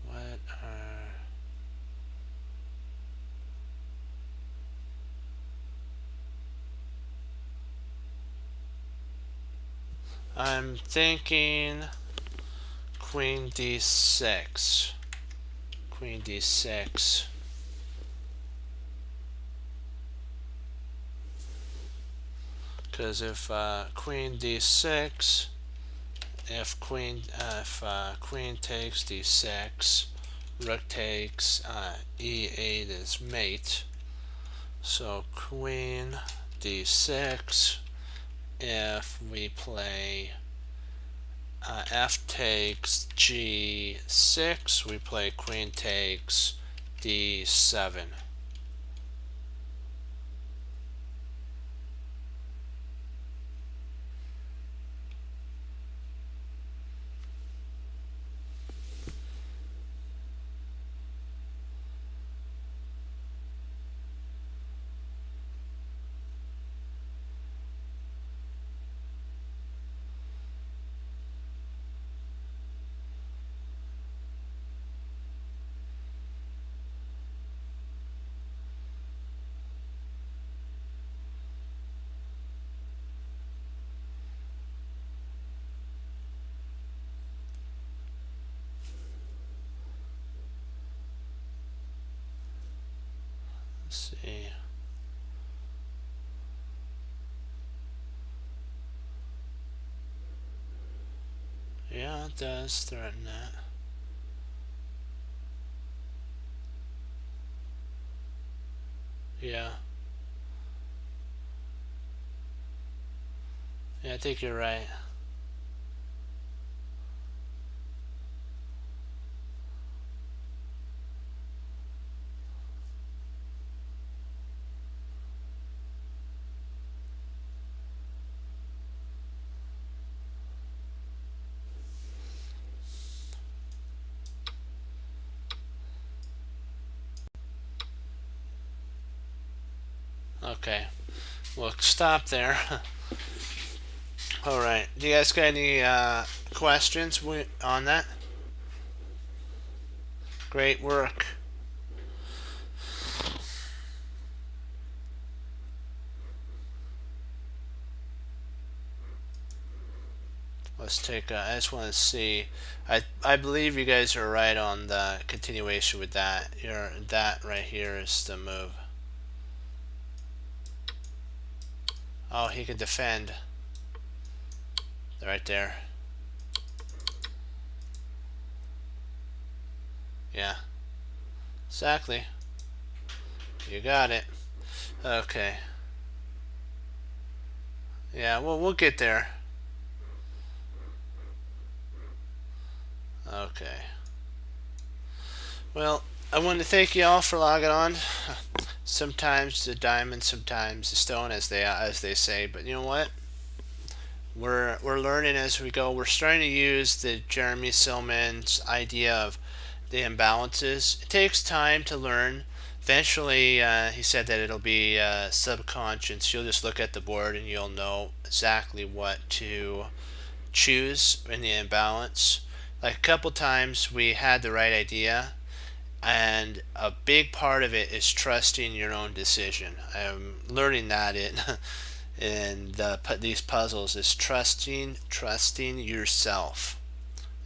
What are I'm thinking queen d6. Queen d6. Because if queen d6, if queen takes d6, rook takes e8 is mate. So queen d6. If we play f takes g6, we play queen takes d7. Let's see. Yeah, it does threaten that. Yeah. Yeah, I think you're right. Okay, we'll stop there. All right. Do you guys got any questions on that? Great work. Let's take. I just want to see. I believe you guys are right on the continuation with that. That right here is the move. Oh, he can defend. Right there. Yeah. Exactly. You got it. Okay. Yeah. Well, we'll get there. Okay. Well, I want to thank you all for logging on. Sometimes the diamond, sometimes the stone, as they say. But you know what? We're learning as we go. We're starting to use the Jeremy Silman's idea of the imbalances. It takes time to learn. Eventually, he said that it'll be subconscious. You'll just look at the board and you'll know exactly what to choose in the imbalance. Like a couple times, we had the right idea, and a big part of it is trusting your own decision. I'm learning that in these puzzles is trusting yourself.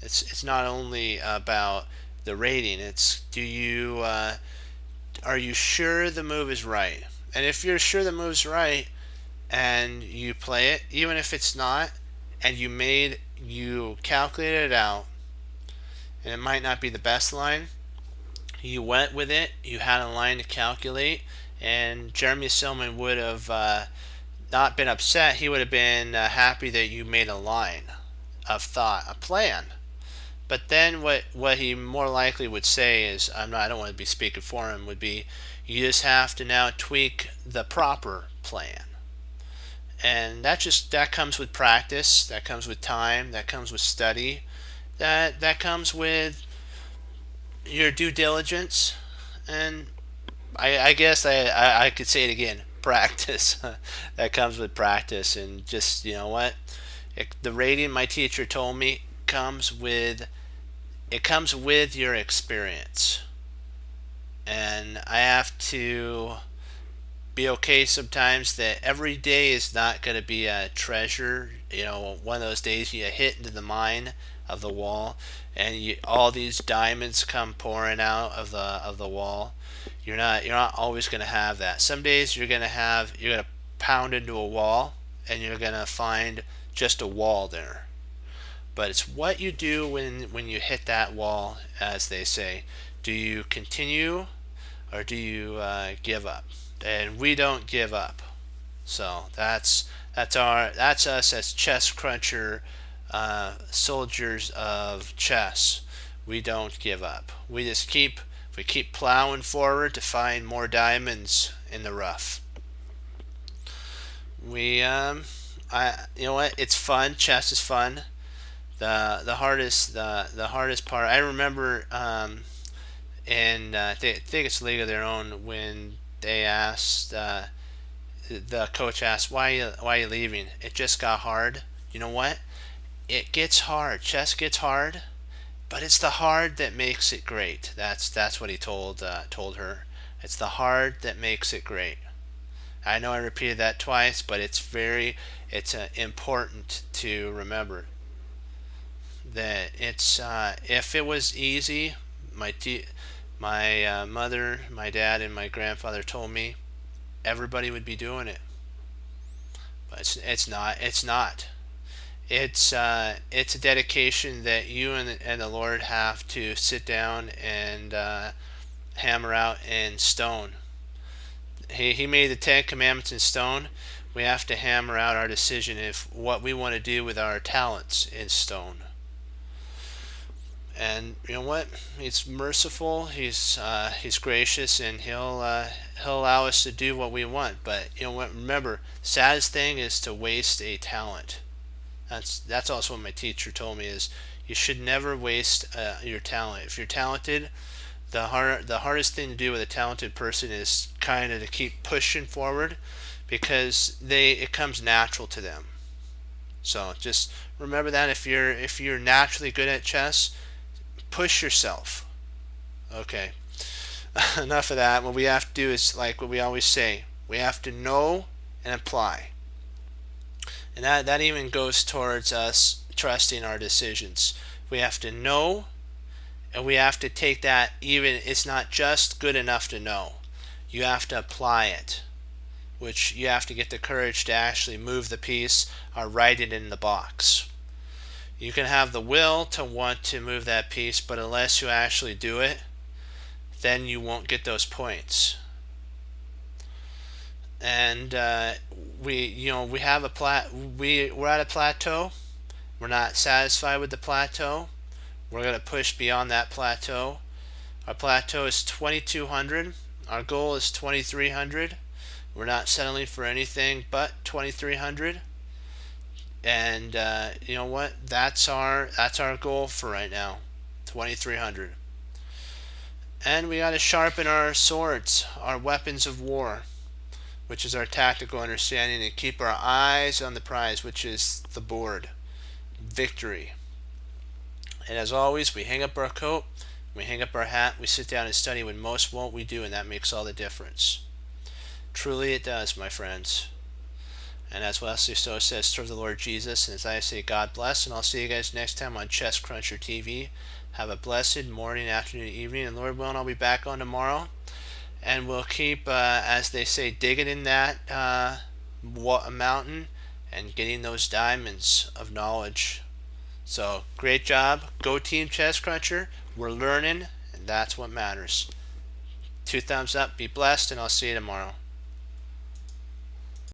It's not only about the rating. It's do you are you sure the move is right? And if you're sure the move's right and you play it, even if it's not, and you calculated it out, and it might not be the best line, you went with it. You had a line to calculate, and Jeremy Silman would have not been upset. He would have been happy that you made a line of thought, a plan. But then what he more likely would say is, I don't want to be speaking for him, would be, you just have to now tweak the proper plan. And that comes with practice, that comes with time, that comes with study, that comes with your due diligence, and I guess I could say it again, practice. That comes with practice, and just, you know what, the rating my teacher told me comes with your experience, and I have to be okay sometimes that every day is not going to be a treasure. One of those days you hit into the mine of the wall, and all these diamonds come pouring out of the wall. You're not always going to have that. Some days you're going to pound into a wall, and you're going to find just a wall there. But it's what you do when you hit that wall, as they say. Do you continue, or do you give up? And we don't give up. So that's us as chess cruncher soldiers of chess. We don't give up. We keep plowing forward to find more diamonds in the rough. You know what? It's fun. Chess is fun. The hardest part. I remember, and I think it's League of Their Own, when they asked, the coach asked, why are you leaving? It just got hard. You know what? It gets hard. Chess gets hard, but it's the hard that makes it great. That's what he told her. It's the hard that makes it great. I know I repeated that twice, but it's important to remember that if it was easy, my mother, my dad, and my grandfather told me everybody would be doing it, but it's not. It's not. It's a dedication that you and the Lord have to sit down and hammer out in stone. He made the Ten Commandments in stone. We have to hammer out our decision if what we want to do with our talents in stone. And you know what? He's merciful. He's gracious, and he'll allow us to do what we want. But you know what? Remember, saddest thing is to waste a talent. That's also what my teacher told me, is you should never waste your talent. If you're talented, The hardest thing to do with a talented person is kind of to keep pushing forward, because it comes natural to them. So just remember that if you're naturally good at chess, push yourself. Okay. Enough of that. What we have to do is like what we always say. We have to know and apply. And that even goes towards us trusting our decisions. We have to know, and we have to take that, even it's not just good enough to know. You have to apply it, which you have to get the courage to actually move the piece or write it in the box. You can have the will to want to move that piece, but unless you actually do it, then you won't get those points. And we have we're at a plateau. We're not satisfied with the plateau. We're going to push beyond that plateau. Our plateau is 2200. Our goal is 2300. We're not settling for anything but 2300. And you know what? That's our goal for right now, 2300. And we got to sharpen our swords, our weapons of war, which is our tactical understanding, and keep our eyes on the prize, which is the board, victory. And as always, we hang up our coat, we hang up our hat, we sit down and study when most won't. We do, and that makes all the difference. Truly it does, my friends. And as Wesley So says, serve the Lord Jesus. And as I say, God bless. And I'll see you guys next time on Chess Cruncher TV. Have a blessed morning, afternoon, evening. And Lord willing, I'll be back on tomorrow. And we'll keep, as they say, digging in that mountain and getting those diamonds of knowledge. So, great job. Go Team Chess Cruncher. We're learning, and that's what matters. 2 thumbs up. Be blessed, and I'll see you tomorrow.